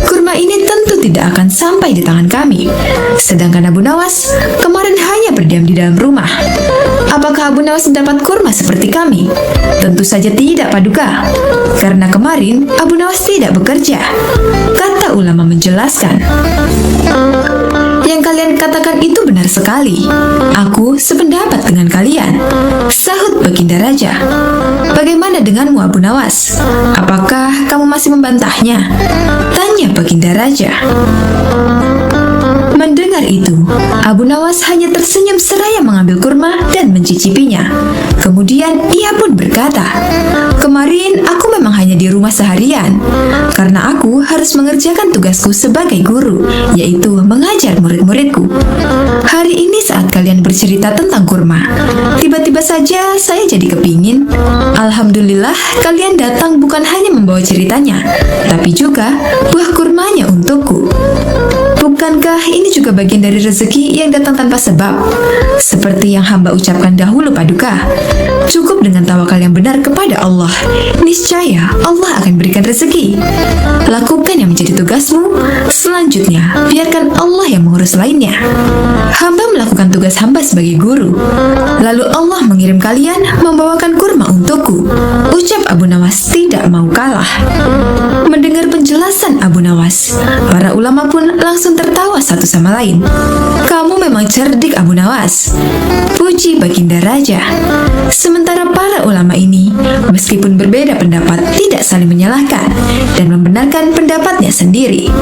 kurma ini tentu tidak akan sampai di tangan kami. Sedangkan Abu Nawas kemarin hanya berdiam di dalam rumah. Apakah Abu Nawas mendapat kurma seperti kami? Tentu saja tidak, Paduka. Karena kemarin Abu Nawas tidak bekerja," kata ulama menjelaskan. "Yang kalian katakan itu benar sekali. Aku sependapat dengan kalian," sahut Baginda Raja. "Bagaimana denganmu Abu Nawas? Apakah kamu masih membantahnya?" tanya Baginda Raja. Mendengar itu, Abu Nawas hanya tersenyum seraya mengambil kurma dan mencicipinya. Kemudian ia pun berkata, "Kemarin aku memang hanya di rumah seharian, karena aku harus mengerjakan tugasku sebagai guru, yaitu mengajar murid-muridku. Hari ini saat kalian bercerita tentang kurma, tiba-tiba saja saya jadi kepingin. Alhamdulillah kalian datang bukan hanya membawa ceritanya, tapi juga buah kurmanya untukku. Bukankah ini juga bagian dari rezeki yang datang tanpa sebab? Seperti yang hamba ucapkan dahulu, Paduka. Cukup dengan tawakal yang benar kepada Allah. Niscaya Allah akan berikan rezeki. Lakukan yang menjadi tugasmu. Selanjutnya, biarkan Allah yang mengurus lainnya. Hamba melakukan tugas hamba sebagai guru. Lalu Allah mengirim kalian membawakan kurma untukku," ucap Abu Nawas tidak mau kalah. Mendengar penjelasan Abu Nawas, para ulama pun langsung tertawa satu sama lain. "Kamu memang cerdik Abu Nawas," puji Baginda Raja. Sementara para ulama ini, meskipun berbeda pendapat, tidak saling menyalahkan dan membenarkan pendapatnya sendiri.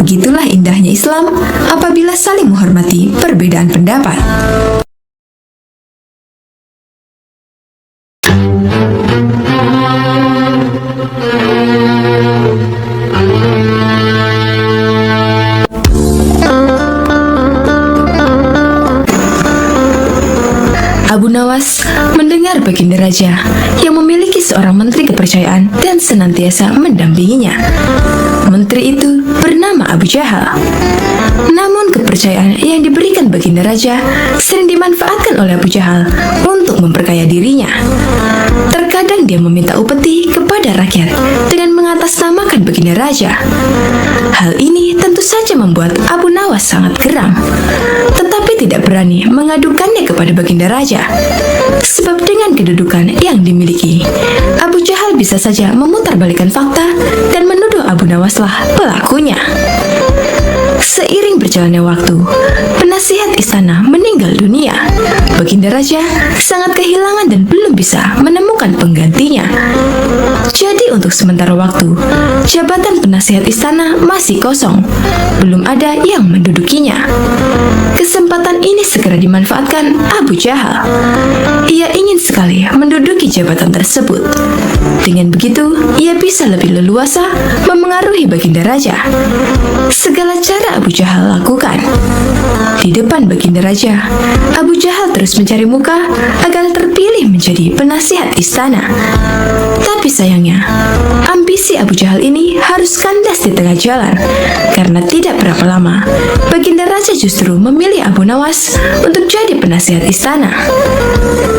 Begitulah indahnya Islam apabila saling menghormati perbedaan pendapat. Abu Nawas mendengar Baginda Raja yang memiliki seorang menteri kepercayaan dan senantiasa mendampinginya. Menteri itu bernama Abu Jahal. Namun kepercayaan yang diberikan Baginda Raja sering dimanfaatkan oleh Abu Jahal untuk memperkaya dirinya. Terkadang dia meminta upeti kepada rakyat dengan mengatasnamakan Baginda Raja. Hal ini tentu saja membuat Abu Nawas sangat geram, tetapi tidak berani mengadukannya kepada Baginda Raja. Sebab dengan kedudukan yang dimiliki, Abu Jahal bisa saja memutarbalikkan fakta dan menuduh Abu Nawaslah pelakunya. Seiring berjalannya waktu, penasihat istana meninggal dunia. Baginda Raja sangat kehilangan dan belum bisa menemukan penggantinya. Jadi untuk sementara waktu, jabatan penasihat istana masih kosong. Belum ada yang mendudukinya. Kesempatan ini segera dimanfaatkan Abu Jahal. Ia ingin sekali menduduki jabatan tersebut. Dengan begitu, ia bisa lebih leluasa memengaruhi Baginda Raja. Segala cara Abu Jahal lakukan. Di depan Baginda Raja, Abu Jahal terus mencari muka agar terpilih menjadi penasihat istana. Tapi sayangnya, ambisi Abu Jahal ini harus kandas di tengah jalan, karena tidak berapa lama, Baginda Raja justru memilih Abu Nawas untuk jadi penasihat istana.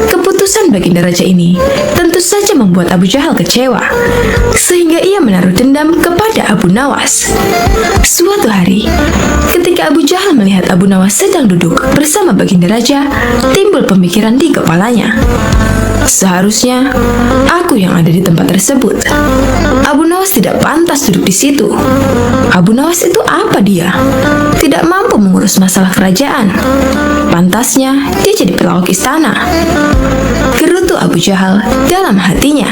Keputusan Baginda Raja ini tentu saja membuat Abu Jahal kecewa, sehingga ia menaruh dendam kepada Abu Nawas. Suatu hari, ketika Abu Jahal melihat Abu Nawas sedang duduk bersama Baginda Raja, timbul pemikiran di kepalanya. Seharusnya aku yang ada di tempat tersebut. Abu Nawas tidak pantas duduk di situ. Abu Nawas itu apa dia? Tidak mampu mengurus masalah kerajaan. Pantasnya dia jadi pelawak istana. Gerutu Abu Jahal dalam hatinya.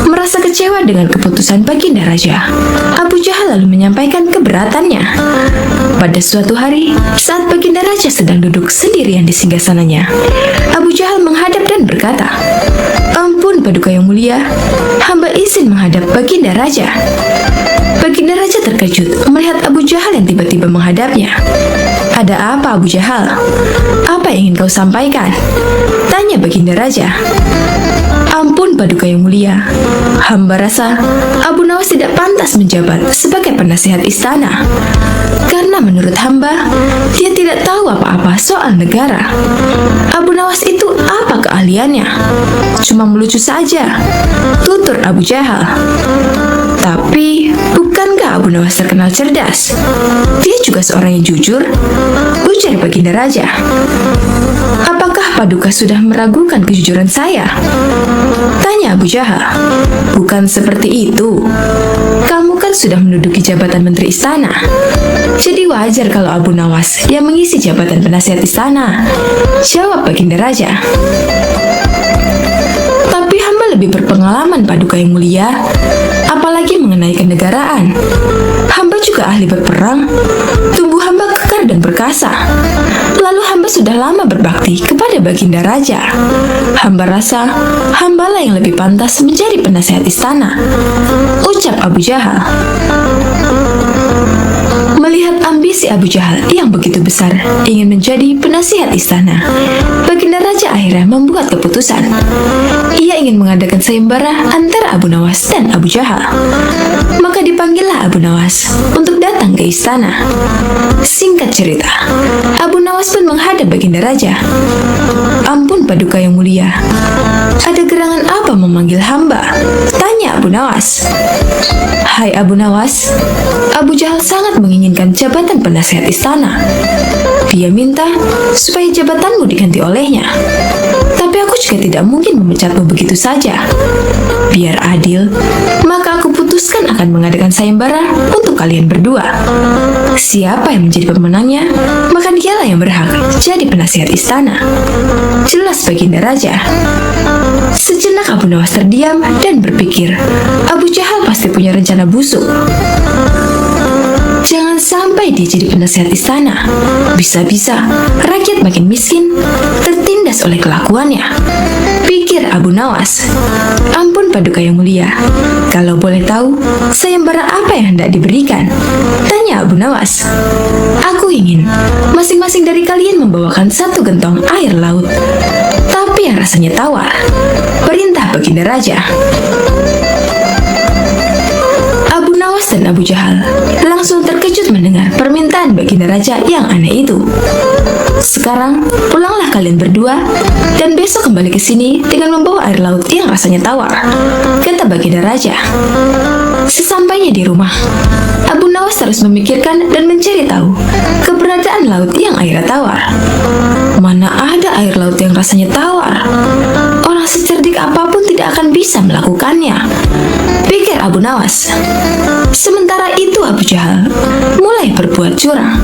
Merasa kecewa dengan keputusan Baginda Raja, Abu Jahal lalu menyampaikan keberatannya. Pada suatu hari, saat Baginda Raja sedang duduk sendirian di singgasananya, Abu Jahal menghadap dan berkata, "Ampun Paduka yang mulia, hamba izin menghadap Baginda Raja." Baginda Raja terkejut melihat Abu Jahal yang tiba-tiba menghadapnya. "Ada apa Abu Jahal? Apa yang ingin kau sampaikan?" tanya Baginda Raja. "Ampun Paduka yang mulia, hamba rasa Abu Nawas tidak pantas menjabat sebagai penasihat istana. Karena menurut hamba, dia tidak tahu apa-apa soal negara. Abu Nawas itu apa keahliannya? Cuma melucu saja," tutur Abu Jahal. "Tapi, bukankah Abu Nawas terkenal cerdas? Dia juga seorang yang jujur," ujar Baginda Raja. "Apakah Paduka sudah meragukan kejujuran saya?" tanya Abu Jahal. "Bukan seperti itu. Kamu kan sudah menduduki jabatan Menteri Istana. Jadi wajar kalau Abu Nawas yang mengisi jabatan penasihat istana," jawab Baginda Raja. "Tapi hamba lebih berpengalaman Paduka yang mulia, apalagi mengenai kenegaraan. Hamba juga ahli berperang, tubuh hamba kekar dan perkasa. Lalu hamba sudah lama berbakti kepada Baginda Raja. Hamba rasa hambalah yang lebih pantas menjadi penasihat istana," ucap Abu Jahal. Melihat ambisi Abu Jahal yang begitu besar ingin menjadi penasihat istana, Baginda Raja akhirnya membuat keputusan. Ia ingin mengadakan sayembara antara Abu Nawas dan Abu Jahal. Maka dipanggillah Abu Nawas untuk datang ke istana. Singkat cerita, Abu Nawas pun menghadap Baginda Raja. "Ampun Paduka yang mulia, ada gerangan apa memanggil hamba?" tanya Abu Nawas. "Hai Abu Nawas, Abu Jahal sangat menginginkan jabatan penasihat istana. Dia minta supaya jabatanmu diganti olehnya. Tapi aku juga tidak mungkin memecatmu begitu saja. Biar adil, maka aku putuskan akan mengadakan sayembara untuk kalian berdua. Siapa yang menjadi pemenangnya, maka dialah yang berhak jadi penasihat istana," jelas Baginda Raja. Sejenak Abu Nawas terdiam dan berpikir, Abu Jahal pasti punya rencana busuk. Jangan sampai dia jadi penasihat istana. Bisa-bisa rakyat makin miskin, tertindas oleh kelakuannya, pikir Abu Nawas. "Ampun Paduka yang mulia, kalau boleh tahu, sayembara apa yang hendak diberikan?" tanya Abu Nawas. "Aku ingin masing-masing dari kalian membawakan 1 gentong air laut, tapi yang rasanya tawar," perintah Baginda Raja. Abu Nawas dan Abu Jahal langsung terkejut mendengar permintaan Baginda Raja yang aneh itu. "Sekarang pulanglah kalian berdua dan besok kembali ke sini dengan membawa air laut yang rasanya tawar," kata Baginda Raja. Sesampainya di rumah, Abu Nawas terus memikirkan dan mencari tahu keberadaan laut yang airnya tawar. Mana ada air laut yang rasanya tawar? Orang secerdik apapun tidak akan bisa melakukannya, pikir Abu Nawas. Sementara itu Abu Jahal mulai berbuat curang.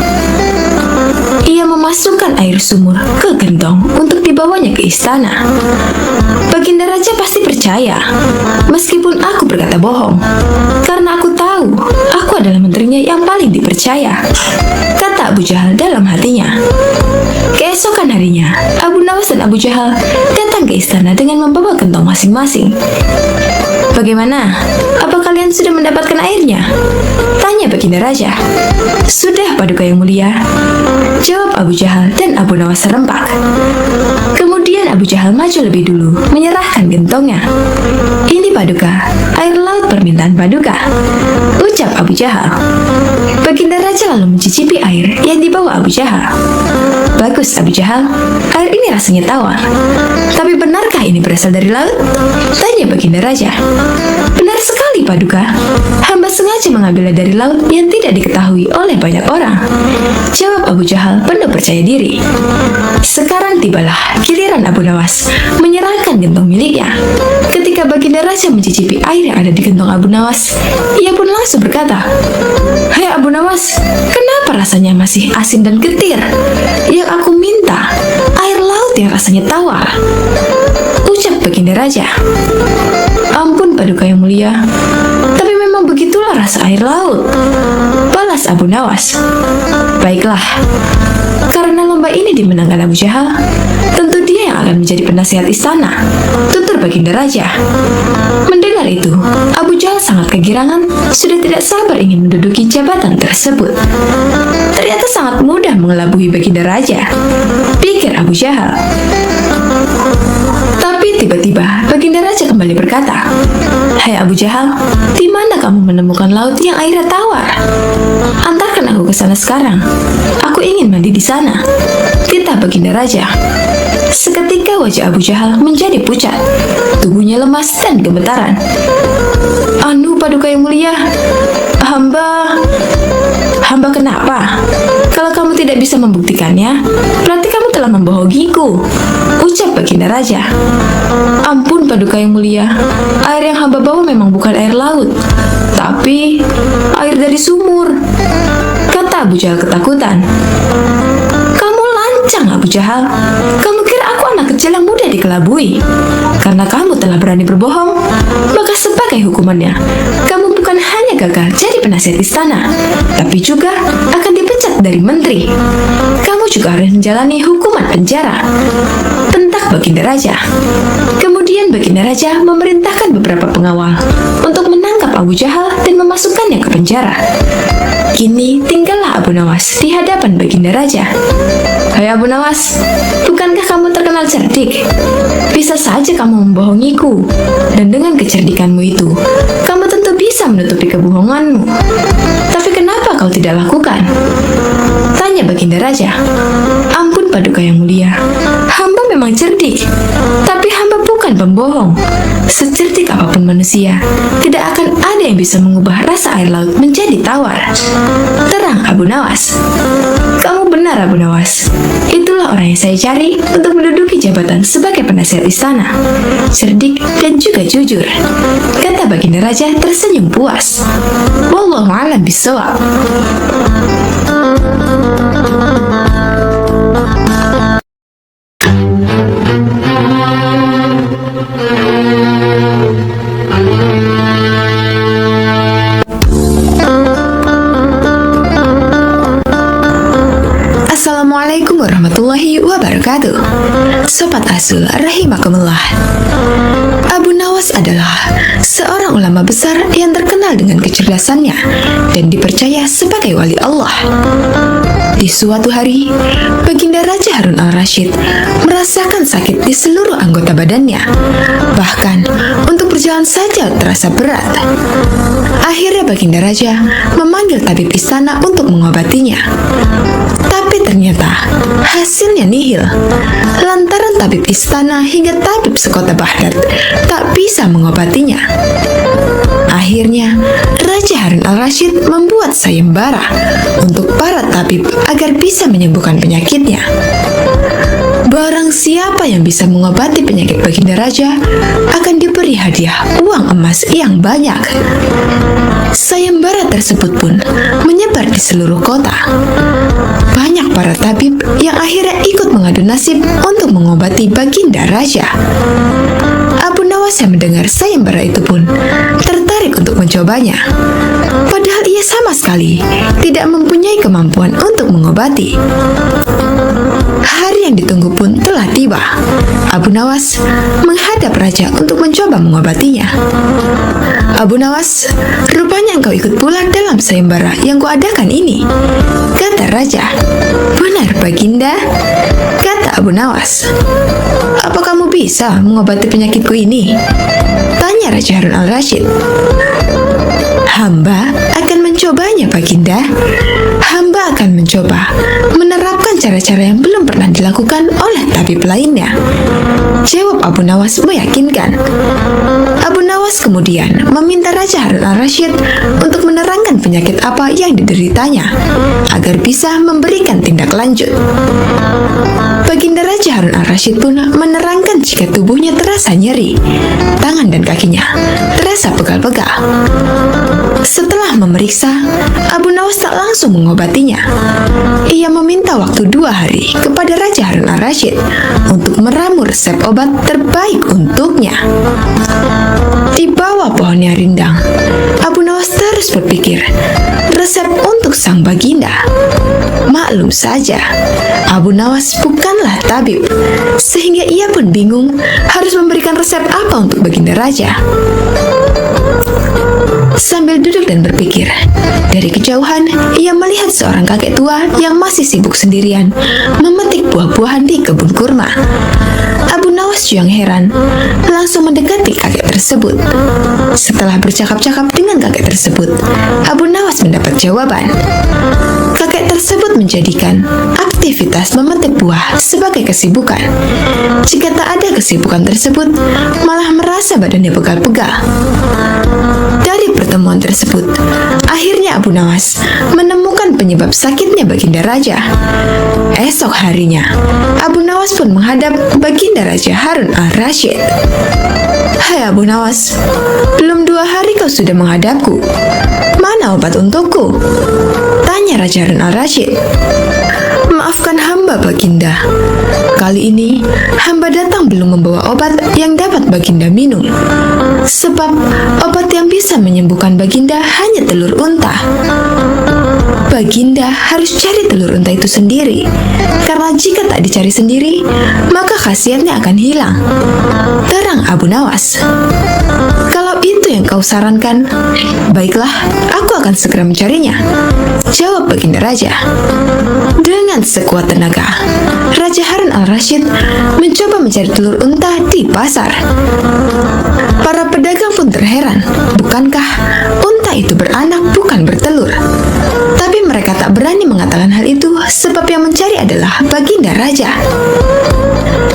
Ia memasukkan air sumur ke gentong untuk dibawanya ke istana. Baginda Raja pasti percaya, meskipun aku berkata bohong, karena aku tahu aku adalah menterinya yang paling dipercaya, kata Abu Jahal dalam hatinya. Keesokan harinya, Abu Nawas dan Abu Jahal datang ke istana dengan membawa gentong masing-masing. Bagaimana? Apa kalian sudah mendapatkan airnya? Tanya Baginda Raja. Sudah, Paduka yang mulia, jawab Abu Jahal dan Abu Nawas serempak. Kemudian Abu Jahal maju lebih dulu, menyerahkan gentongnya. Ini Paduka, air laut permintaan Paduka, ucap Abu Jahal. Baginda Raja lalu mencicipi air yang dibawa Abu Jahal. Bagus Abu Jahal, air ini rasanya tawar. Tapi benarkah ini berasal dari laut? Tanya Baginda Raja. Benar sekali Paduka, hamba sengaja mengambilnya dari laut yang tidak diketahui oleh banyak orang, jawab Abu Jahal penuh percaya diri. Sekarang tibalah giliran Abu Nawas menyerahkan gentong miliknya. Ketika Baginda Raja mencicipi air yang ada di gentong Abu Nawas, ia pun langsung berkata, "Hai Abu Nawas, kenapa rasanya masih asin dan getir? Yang aku minta air laut yang rasanya tawar," ucap Baginda Raja. Ampun Paduka yang mulia, tapi memang begitulah rasa air laut, balas Abu Nawas. Baiklah, karena lomba ini dimenangkan Abu Jahal, tentu dia yang akan menjadi penasihat istana, tutur Baginda Raja. Mendengar itu, Abu Jahal sangat kegirangan, sudah tidak sabar ingin menduduki jabatan tersebut. Ternyata sangat mudah mengelabui Baginda Raja, pikir Abu Jahal. Tapi tiba-tiba Baginda Raja kembali berkata, "Hai Abu Jahal, di mana kamu menemukan laut yang airnya tawar? Antarkan aku ke sana sekarang. Aku ingin mandi di sana," titah Baginda Raja. Seketika wajah Abu Jahal menjadi pucat, tubuhnya lemas dan gemetaran. "Anu Paduka yang mulia, hamba kenapa? Kalau kamu tidak bisa membuktikannya, berarti kamu telah membohongiku," ucap Baginda Raja. "Ampun Paduka yang mulia, air yang hamba bawa memang bukan air laut, tapi air dari sumur," kata Abu Jahal ketakutan. "Kamu lancang Abu Jahal, kamu kira aku anak kecil yang mudah dikelabui? Karena kamu telah berani berbohong, maka sebagai hukumannya, kamu bukan hanya gagal jadi penasihat istana, tapi juga akan dipecat dari menteri. Kamu juga harus menjalani hukuman penjara," bentak Baginda Raja. Kemudian Baginda Raja memerintahkan beberapa pengawal untuk menangkap Abu Jahal dan memasukkannya ke penjara. Kini tinggallah Abu Nawas di hadapan Baginda Raja. "Hai Abu Nawas, bukankah kamu terkenal cerdik? Bisa saja kamu membohongiku, dan dengan kecerdikanmu itu, kamu tentu bisa menutupi kebohonganmu. Tapi kenapa kau tidak lakukan?" tanya Baginda Raja. "Ampun Paduka yang mulia, hamba memang cerdik, tapi hamba bukan pembohong. Secerdik apapun manusia, tidak akan ada yang bisa mengubah rasa air laut menjadi tawar," terang Abu Nawas. "Kamu benar Abu Nawas, itulah orang yang saya cari untuk menduduki jabatan sebagai penasihat istana, cerdik dan juga jujur," kata Baginda Raja tersenyum puas. Wallahu a'lam bishawab. Assalamualaikum warahmatullahi wabarakatuh. Sobat Asul rahimakumullah. Abu Nawas adalah seorang ulama besar yang terkenal dengan kecerdasannya dan dipercaya sebagai wali Allah. Di suatu hari, Baginda Raja Harun al-Rashid merasakan sakit di seluruh anggota badannya. Bahkan, untuk berjalan saja terasa berat. Akhirnya Baginda Raja memanggil tabib istana untuk mengobatinya. Tapi ternyata hasilnya nihil. Lantaran tabib istana hingga tabib sekota Baghdad tak bisa mengobatinya. Akhirnya, Raja Harun al-Rashid membuat sayembara untuk para tabib agar bisa menyembuhkan penyakitnya. Barang siapa yang bisa mengobati penyakit Baginda Raja akan diberi hadiah uang emas yang banyak. Sayembara tersebut pun menyebar di seluruh kota. Banyak para tabib yang akhirnya ikut mengadu nasib untuk mengobati Baginda Raja. Abu Nawas yang mendengar sayembara itu pun tertarik untuk mencobanya. Padahal ia sama sekali tidak mempunyai kemampuan untuk mengobati. Hari yang ditunggu pun telah tiba. Abu Nawas menghadap raja untuk mencoba mengobatinya. Abu Nawas, rupanya engkau ikut pula dalam sayembara yang kuadakan ini, kata raja. Benar Baginda, kata Abu Nawas. Apa kamu bisa mengobati penyakitku ini? Tanya Raja Harun al-Rasyid. Hamba akan mencobanya Baginda. Hamba akan mencoba menerapkan cara-cara yang belum pernah dilakukan oleh tabib lainnya, jawab Abu Nawas meyakinkan. Abu Nawas kemudian meminta Raja Harun al-Rasyid untuk menerangkan penyakit apa yang dideritanya agar bisa memberikan tindak lanjut. Baginda Raja Harun al-Rasyid pun menerangkan jika tubuhnya terasa nyeri, tangan dan kakinya terasa pegal-pegal. Setelah memeriksa, Abu Nawas tak langsung mengobatinya. Ia meminta waktu 2 hari kepada Raja Harun al-Rasyid untuk meramu resep obat terbaik untuknya. Di bawah pohon yang rindang, Abu Nawas terus berpikir resep untuk sang Baginda. Maklum saja, Abu Nawas bukanlah tabib, sehingga ia pun bingung harus memberikan resep apa untuk Baginda Raja. Sambil duduk dan berpikir, dari kejauhan ia melihat seorang kakek tua yang masih sibuk sendirian memetik buah-buahan di kebun kurma. Abu Nawas yang heran langsung mendekati kakek tersebut. Setelah bercakap-cakap dengan kakek tersebut, Abu Nawas mendapat jawaban. Kakek tersebut menjadikan aktivitas memetik buah sebagai kesibukan. Jika tak ada kesibukan tersebut, malah merasa badannya pegal-pegal. Dari pertemuan tersebut, akhirnya Abu Nawas menemukan penyebab sakitnya Baginda Raja. Esok harinya, Abu Nawas pun menghadap Baginda Raja Harun al-Rasyid. Hai Abu Nawas, belum 2 hari kau sudah menghadapku. Mana obat untukku? Tanya Raja Harun al-Rasyid. Maafkan hamba Baginda. Kali ini hamba datang belum membawa obat yang dapat Baginda minum. Sebab obat yang bisa menyembuhkan Baginda hanya telur unta. Baginda harus cari telur unta itu sendiri, karena jika tak dicari sendiri, maka khasiatnya akan hilang. Terang Abu Nawas. Kalau itu yang kau sarankan, baiklah, aku akan segera mencarinya, jawab Baginda Raja. Dengan sekuat tenaga, Raja Harun al-Rasyid mencoba mencari telur unta di pasar. Para pedagang pun terheran, bukankah unta itu beranak bukan bertelur? Tapi mereka tak berani mengatakan hal itu sebab yang mencari adalah Baginda Raja.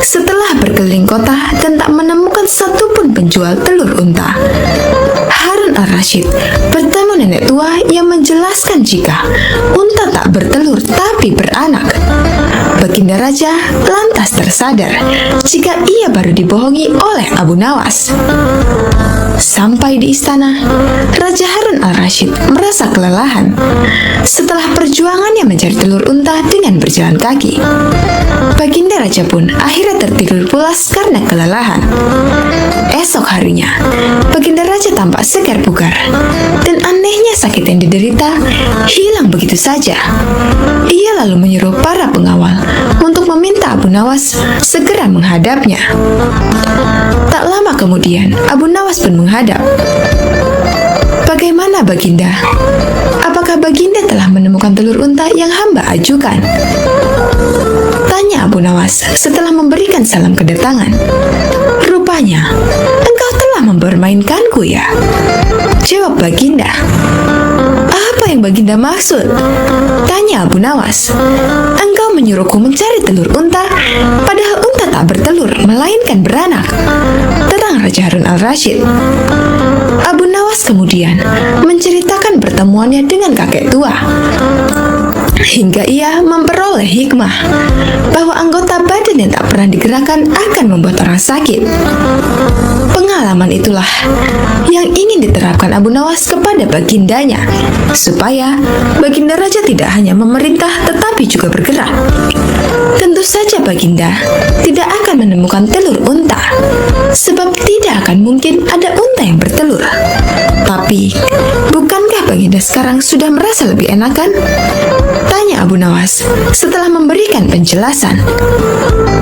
Setelah berkeliling kota dan tak menemukan satupun penjual telur unta, Harun al-Rasyid bertemu nenek tua yang menjelaskan jika unta tak bertelur tapi beranak. Baginda Raja lantas tersadar jika ia baru dibohongi oleh Abu Nawas. Sampai di istana, Raja Harun al-Rasyid merasa kelelahan setelah perjuangannya mencari telur unta dengan berjalan kaki. Baginda Raja pun akhirnya tertidur pulas karena kelelahan. Esok harinya, Baginda Raja tampak segar bugar, dan anehnya sakit yang diderita hilang begitu saja. Ia lalu menyuruh para pengawal untuk meminta Abu Nawas segera menghadapnya. Tak lama kemudian, Abu Nawas pun menghadap. Bagaimana Baginda? Apakah Baginda telah menemukan telur unta yang hamba ajukan? Tanya Abu Nawas setelah memberikan salam kedatangan. Rupanya, engkau telah mempermainkanku ya, jawab Baginda. Apa yang Baginda maksud? Tanya Abu Nawas. Engkau menyuruhku mencari telur unta, padahal unta tak bertelur, melainkan beranak, terang Raja Harun al-Rasyid. Abu Nawas kemudian menceritakan pertemuannya dengan kakek tua. hingga ia memperoleh hikmah bahwa anggota badan yang tak pernah digerakkan akan membuat orang sakit. Pengalaman itulah yang ingin diterapkan Abu Nawas kepada bagindanya, supaya Baginda Raja tidak hanya memerintah tetapi juga bergerak. Tentu saja Baginda tidak akan menemukan telur unta, sebab tidak akan mungkin ada unta yang bertelur. Tapi, bukankah Baginda sekarang sudah merasa lebih enakan? Tanya Abu Nawas setelah memberikan penjelasan.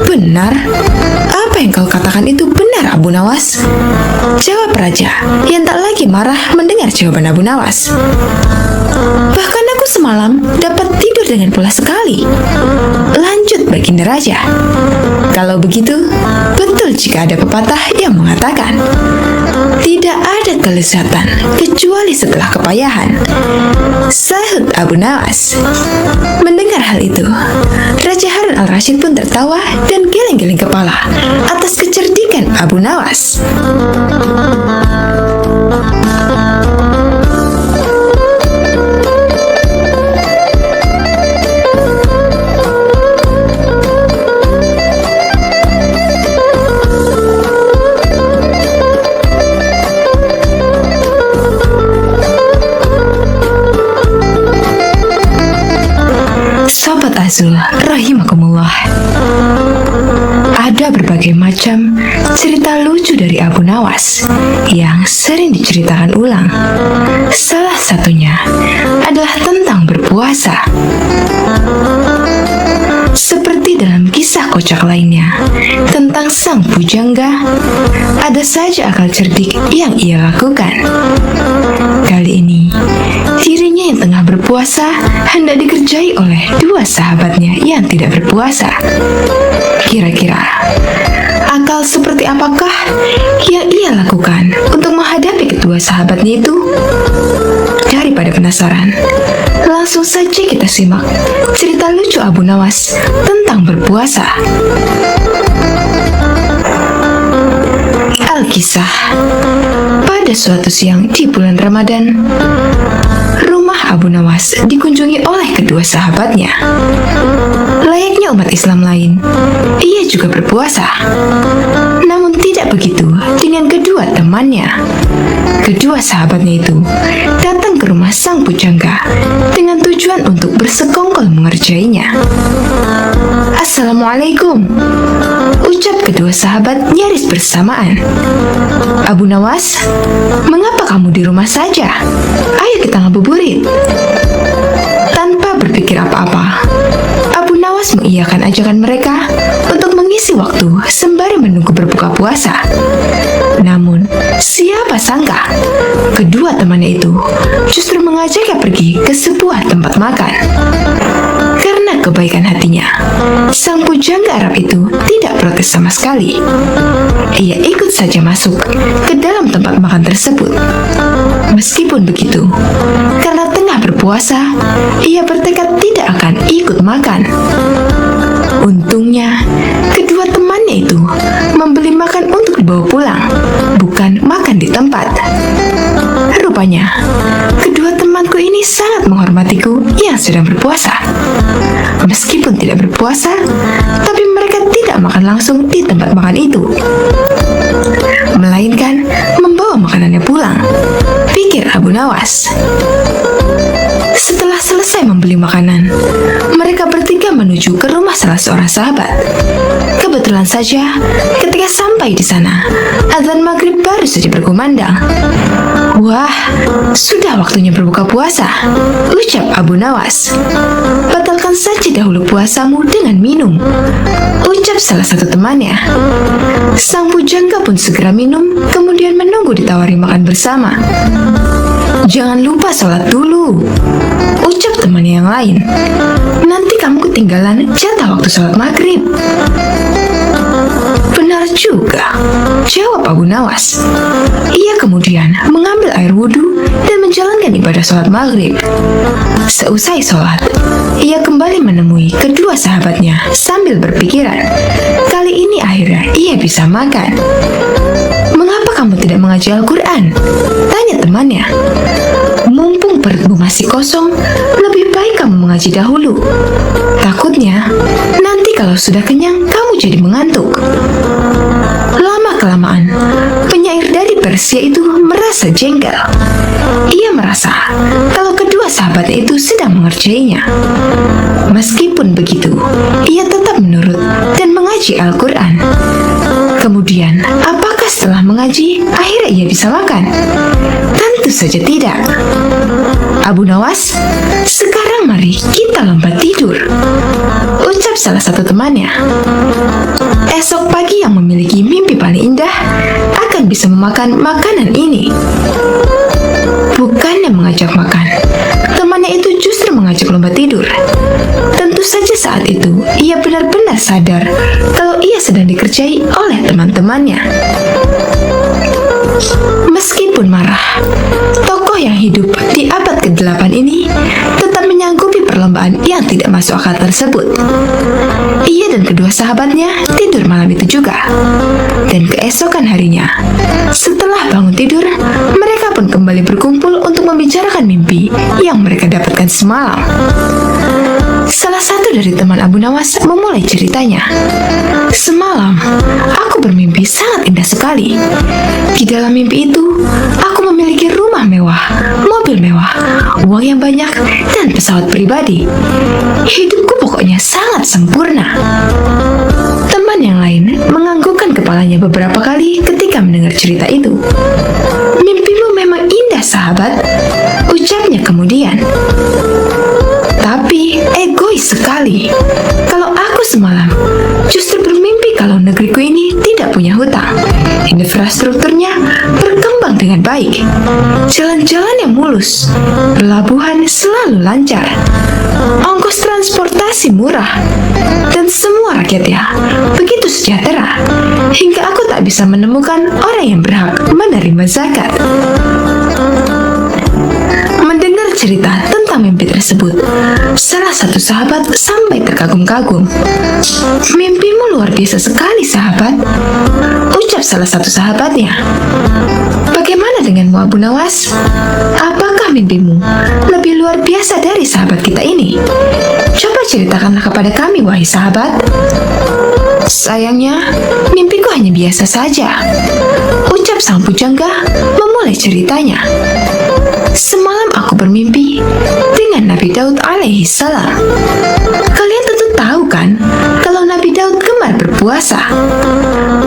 Benar? Apa yang kau katakan itu benar, Abu Nawas? Jawab raja yang tak lagi marah mendengar jawaban Abu Nawas. Bahkan aku semalam dapat tidur dengan pulas sekali. Lanjut Baginda Raja. Kalau begitu, betul jika ada pepatah yang mengatakan, tidak ada kelezatan kecuali setelah kepayahan. Sahut Abu Nawas. Mendengar hal itu, Raja Harun al-Rasyid pun tertawa dan geleng-geleng kepala atas kecerdikan Abu Nawas. Sobat Azul, rahimakumullah. Ada berbagai macam cerita lucu dari Abu Nawas yang sering diceritakan ulang. Salah satunya adalah tentang berpuasa. Seperti dalam kisah kocak lainnya tentang sang pujangga, ada saja akal cerdik yang ia lakukan. Kali ini, dirinya yang tengah berpuasa hendak dikerjai oleh dua sahabatnya yang tidak berpuasa. Kira-kira, akal seperti apakah yang ia lakukan untuk menghadapi kedua sahabatnya itu? Daripada penasaran, langsung saja kita simak cerita lucu Abu Nawas tentang berpuasa. Alkisah. Pada suatu siang di bulan Ramadan, rumah Abu Nawas dikunjungi oleh kedua sahabatnya. Layaknya umat Islam lain, ia juga berpuasa. Namun tidak begitu dengan kedua temannya. Kedua sahabatnya itu datang ke rumah sang pujangga dengan tujuan untuk bersekongkol mengerjainya. Assalamualaikum, ucap kedua sahabat nyaris bersamaan. Abu Nawas, mengapa kamu di rumah saja? Ayo kita ngabuburit. Tanpa berpikir apa-apa, Abu Nawas mengiyakan ajakan mereka untuk mengisi waktu sembari menunggu berbuka puasa. Namun, siapa sangka kedua temannya itu justru mengajaknya pergi ke sebuah tempat makan. Karena kebaikan hatinya, sang pujangga Arab itu tidak protes sama sekali. Ia ikut saja masuk ke dalam tempat makan tersebut. Meskipun begitu, karena tengah berpuasa, ia bertekad tidak akan ikut makan. Untungnya, kedua temannya itu membeli makan untuk dibawa pulang, bukan makan di tempat. Rupanya, kedua temanku ini sangat menghormatiku yang sedang berpuasa. Meskipun tidak berpuasa, tapi mereka tidak makan langsung di tempat makan itu, melainkan membawa makanannya pulang, pikir Abu Nawas. Setelah selesai membeli makanan, mereka bertiga menuju ke rumah salah seorang sahabat. Kebetulan saja, ketika sampai di sana, azan maghrib baru saja berkumandang. Wah, sudah waktunya berbuka puasa, ucap Abu Nawas. Batalkan saja dahulu puasamu dengan minum, ucap salah satu temannya. Sang pujangga pun segera minum, kemudian menunggu ditawari makan bersama. Jangan lupa sholat dulu, ucap temannya yang lain. Nanti kamu ketinggalan jatah waktu sholat maghrib. Benar juga, jawab Abu Nawas. Ia kemudian mengambil air wudhu dan menjalankan ibadah sholat maghrib. Seusai sholat, ia kembali menemui kedua sahabatnya sambil berpikiran, kali ini akhirnya ia bisa makan. Mengapa kamu tidak mengaji Al-Quran?" tanya temannya. "Mumpung perutmu masih kosong, lebih baik kamu mengaji dahulu. Takutnya nanti kalau sudah kenyang, kamu jadi mengantuk." Lama-kelamaan, penyair dari Persia itu merasa jengkel. Ia merasa kalau kedua sahabatnya itu sedang mengerjainya. Meskipun begitu, ia tetap menurut dan mengaji Al-Quran. Kemudian, apakah setelah mengaji, akhirnya ia bisa makan? Tentu saja tidak. "Abu Nawas, sekarang mari kita lompat tidur," ucap salah satu temannya. "Esok pagi yang memiliki mimpi paling indah akan bisa memakan makanan ini." Bukannya mengajak makan, temannya itu justru mengajak lompat tidur. Tentu saja saat itu ia benar-benar sadar kalau ia sedang dikerjai oleh teman-temannya. Meskipun marah, tokoh yang hidup di abad ke-8 ini tetap menyanggupi perlombaan yang tidak masuk akal tersebut. Ia dan kedua sahabatnya tidur malam itu juga. Dan keesokan harinya, setelah bangun tidur, mereka pun kembali berkumpul untuk membicarakan mimpi yang mereka dapatkan semalam. Salah satu dari teman Abu Nawas memulai ceritanya. "Semalam, aku bermimpi sangat indah sekali. Di dalam mimpi itu, aku memiliki rumah mewah, mobil mewah, uang yang banyak, dan pesawat pribadi. Hidupku pokoknya sangat sempurna." Teman yang lain menganggukkan kepalanya beberapa kali ketika mendengar cerita itu. "Mimpimu memang indah, sahabat," ucapnya kemudian. "Tapi egois sekali. Kalau aku semalam justru bermimpi kalau negeriku ini tidak punya hutang. Infrastrukturnya berkembang dengan baik. Jalan-jalan yang mulus, pelabuhan selalu lancar, ongkos transportasi murah, dan semua rakyatnya begitu sejahtera hingga aku tak bisa menemukan orang yang berhak menerima zakat." Mendengar cerita tentang mimpi tersebut, salah satu sahabat sampai terkagum-kagum. "Mimpimu luar biasa sekali, sahabat," ucap salah satu sahabatnya. "Bagaimana denganmu, Abu Nawas? Apakah mimpimu lebih luar biasa dari sahabat kita ini? Coba ceritakanlah kepada kami, wahai sahabat." "Sayangnya, mimpiku hanya biasa saja," ucap sang pujangga memulai ceritanya. "Semalam aku bermimpi dengan Nabi Daud alaihi salam. Kalian tentu tahu kan kalau Nabi Daud gemar berpuasa.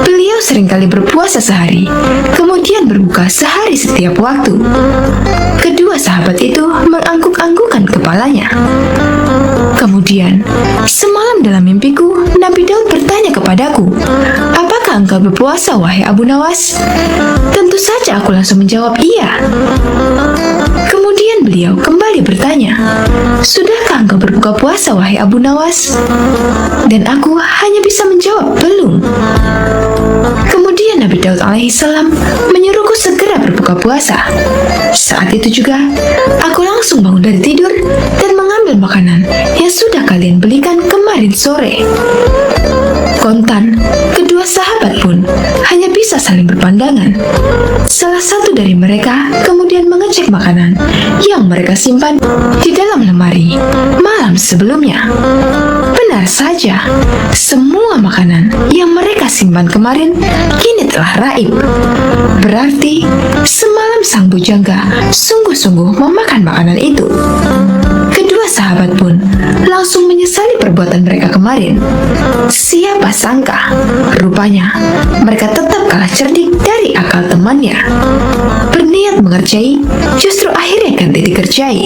Beliau seringkali berpuasa sehari, kemudian berbuka sehari setiap waktu." Kedua sahabat itu mengangguk-anggukkan kepalanya. Kemudian, "Semalam dalam mimpiku, Nabi Daud bertanya kepadaku, 'Apakah engkau berpuasa, wahai Abu Nawas?' Tentu saja aku langsung menjawab iya. Kemudian beliau kembali bertanya, 'Sudahkah engkau berbuka puasa, wahai Abu Nawas?' Dan aku hanya bisa menjawab belum. Kemudian Nabi Daud alaihissalam menyuruhku segera berbuka puasa. Saat itu juga, aku langsung bangun dari tidur dan mengambil makanan yang sudah kalian belikan kemarin sore." Kontan, kedua sahabat pun hanya bisa saling berpandangan. Salah satu dari mereka kemudian mengecek makanan yang mereka simpan di dalam lemari malam sebelumnya. Benar saja, semua makanan yang mereka simpan kemarin kini telah raib. Berarti semalam sang bujangga sungguh-sungguh memakan makanan itu. Kedua sahabat pun langsung menyesali perbuatan mereka kemarin. Siapa sangka, rupanya mereka tetap kalah cerdik dari akal temannya. Berniat mengerjai, justru akhirnya ganti dikerjai.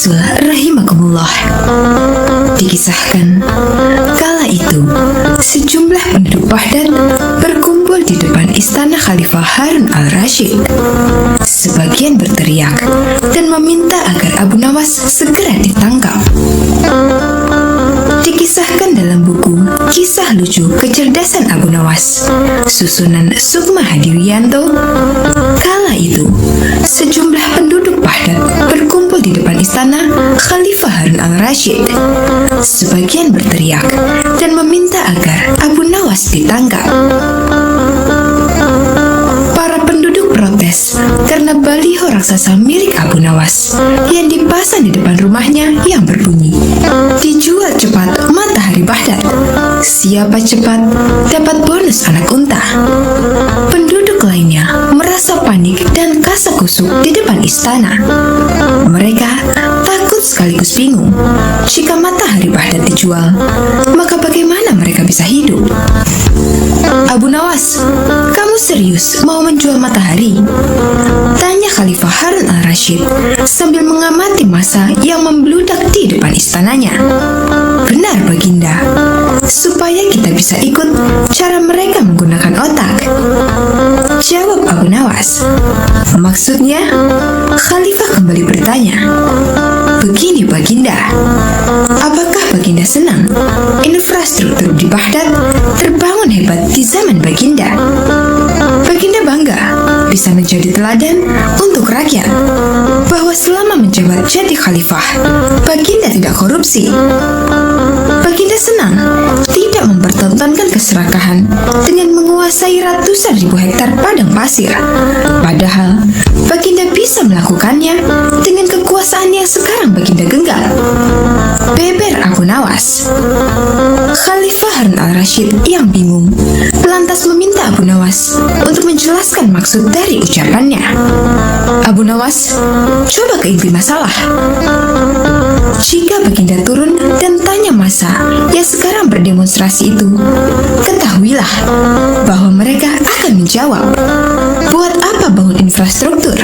Rahimakumullah. Dikisahkan, kala itu sejumlah penduduk Baghdad berkumpul di depan istana Khalifah Harun al-Rasyid. Sebagian berteriak dan meminta agar Abu Nawas segera ditangkap. Dikisahkan dalam buku Kisah Lucu Kecerdasan Abu Nawas, susunan Sukma Hadiwianto, kala itu sejumlah penduduk Baghdad berkumpul di depan istana Khalifah Harun al-Rashid. Sebagian berteriak dan meminta agar Abu Nawas ditangkap. Para penduduk protes karena baliho raksasa milik Abu Nawas yang dipasang di depan rumahnya yang berbunyi, "Dijual cepat matahari Baghdad. Siapa cepat dapat bonus anak unta." Penduduk lainnya merasa panik dan kasak-kusuk di depan istana. Mereka takut sekaligus bingung. Jika matahari Baghdad dijual, maka bagaimana mereka bisa hidup? "Abu Nawas, kamu serius mau menjual matahari?" tanya Khalifah Harun al-Rashid sambil mengamati massa yang membludak di depan istananya. "Benar, Baginda. Supaya kita bisa ikut cara mereka menggunakan otak," jawab Abu Nawas. "Maksudnya?" Khalifah kembali bertanya. "Begini, Baginda. Apakah Baginda senang infrastruktur di Baghdad terbangun hebat di zaman Baginda? Baginda bangga bisa menjadi teladan untuk rakyat bahwa selama menjabat jadi khalifah, Baginda tidak korupsi. Baginda senang tidak mempertontonkan keserakahan dengan menguasai ratusan ribu hektar padang pasir. Padahal Baginda bisa melakukannya dengan kekuasaan yang sekarang Baginda genggam," beber Abu Nawas. Khalifah Harun al-Rashid yang bingung lantas meminta Abu Nawas untuk menjelaskan maksud dari ucapannya. "Abu Nawas, coba ke inti masalah. Jika Baginda turun dan tanya massa yang sekarang berdemonstrasi itu, ketahuilah bahwa mereka akan menjawab, 'Buat apa bangun infrastruktur?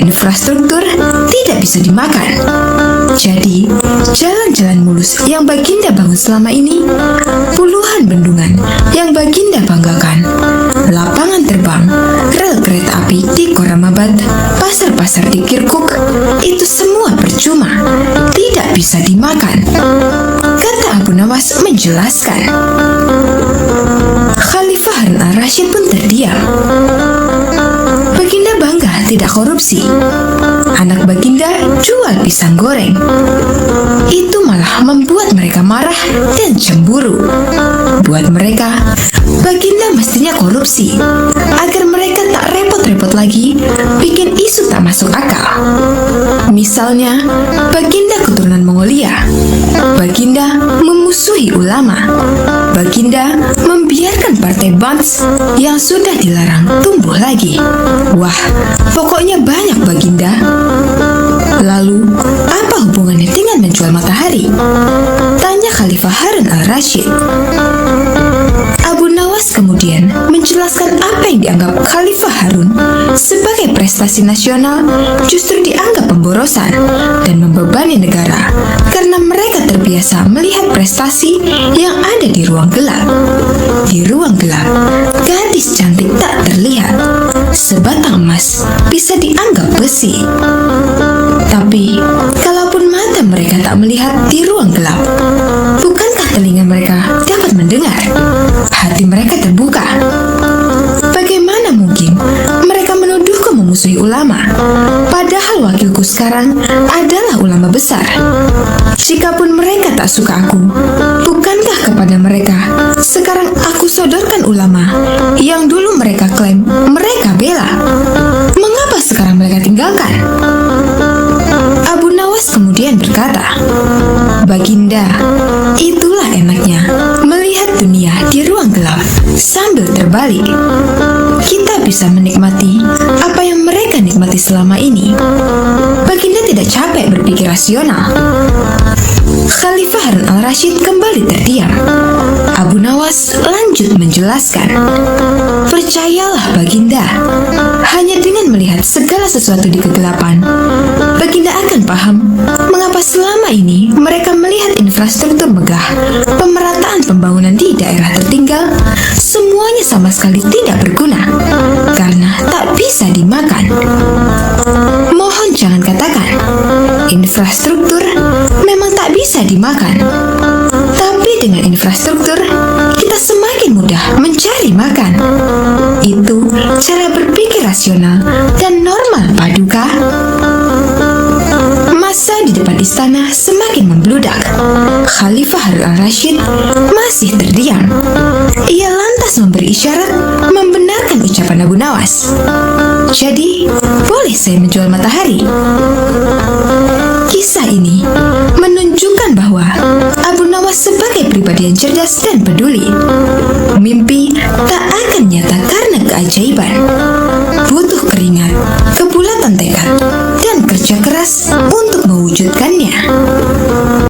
Infrastruktur tidak bisa dimakan.' Jadi, jalan-jalan mulus yang Baginda bangun selama ini, puluhan bendungan yang Baginda banggakan, lapangan terbang, rel kereta api di Koramabad, pasar-pasar di Kirkuk, itu semua percuma, tidak bisa dimakan," kata Abu Nawas menjelaskan. Khalifah Harun al-Rashid pun terdiam. Baginda bangga tidak korupsi. Anak Baginda jual pisang goreng. Itu malah membuat mereka marah dan cemburu. Buat mereka, Baginda mestinya korupsi agar mereka tak repot-repot lagi bikin isu tak masuk akal. Misalnya, Baginda keturunan Mongolia. Baginda memusuhi ulama. Baginda membiarkan partai Bands yang sudah dilarang tumbuh lagi. Wah, pokoknya banyak Baginda. Lalu, apa hubungannya dengan menjual matahari? Tanya Khalifah Harun al-Rashid. Abu Nawas kemudian menjelaskan apa yang dianggap Khalifah Harun sebagai prestasi nasional justru dianggap pemborosan dan membebani negara karena mereka terbiasa melihat prestasi yang ada di ruang gelap. Di ruang gelap, gadis cantik tak terlihat. Sebatang emas bisa dianggap besi. Tapi, kalaupun mata mereka tak melihat di ruang gelap, bukankah telinga mereka dapat mendengar? Hati mereka terbuka. Bagaimana mungkin mereka menuduhku memusuhi ulama, padahal wakilku sekarang adalah ulama besar? Jikapun mereka tak suka aku, bukankah kepada mereka sekarang aku sodorkan ulama yang dulu mereka klaim mereka bela? Mengapa sekarang mereka tinggalkan? Abu Nawas kemudian berkata, "Baginda, itulah enaknya melihat dunia di ruang gelap sambil terbalik. Kita bisa menikmati apa yang mereka nikmati selama ini. Baginda tidak capek berpikir rasional." Khalifah Harun al-Rashid kembali terdiam. Abu Nawas lanjut menjelaskan, "Percayalah Baginda, hanya dengan melihat segala sesuatu di kegelapan, Baginda akan paham mengapa selama ini mereka melihat infrastruktur megah, pemerataan pembangunan di daerah tertinggal, semuanya sama sekali tidak berguna karena tak bisa dimakan. infrastruktur memang tak bisa dimakan. Tapi dengan infrastruktur, kita semakin mudah mencari makan. Itu cara berpikir rasional dan normal, Paduka. Masa di depan istana semakin membludak. Khalifah Harun al-Rashid masih terdiam. Ia lantas memberi isyarat membenarkan ucapan Abu Nawas. Jadi, boleh saya menjual matahari? Kisah ini menunjukkan bahwa Abu Nawas sebagai pribadi yang cerdas dan peduli. Mimpi tak akan nyata karena keajaiban. Butuh keringat, kebulatan tekad, dan kerja keras untuk mewujudkan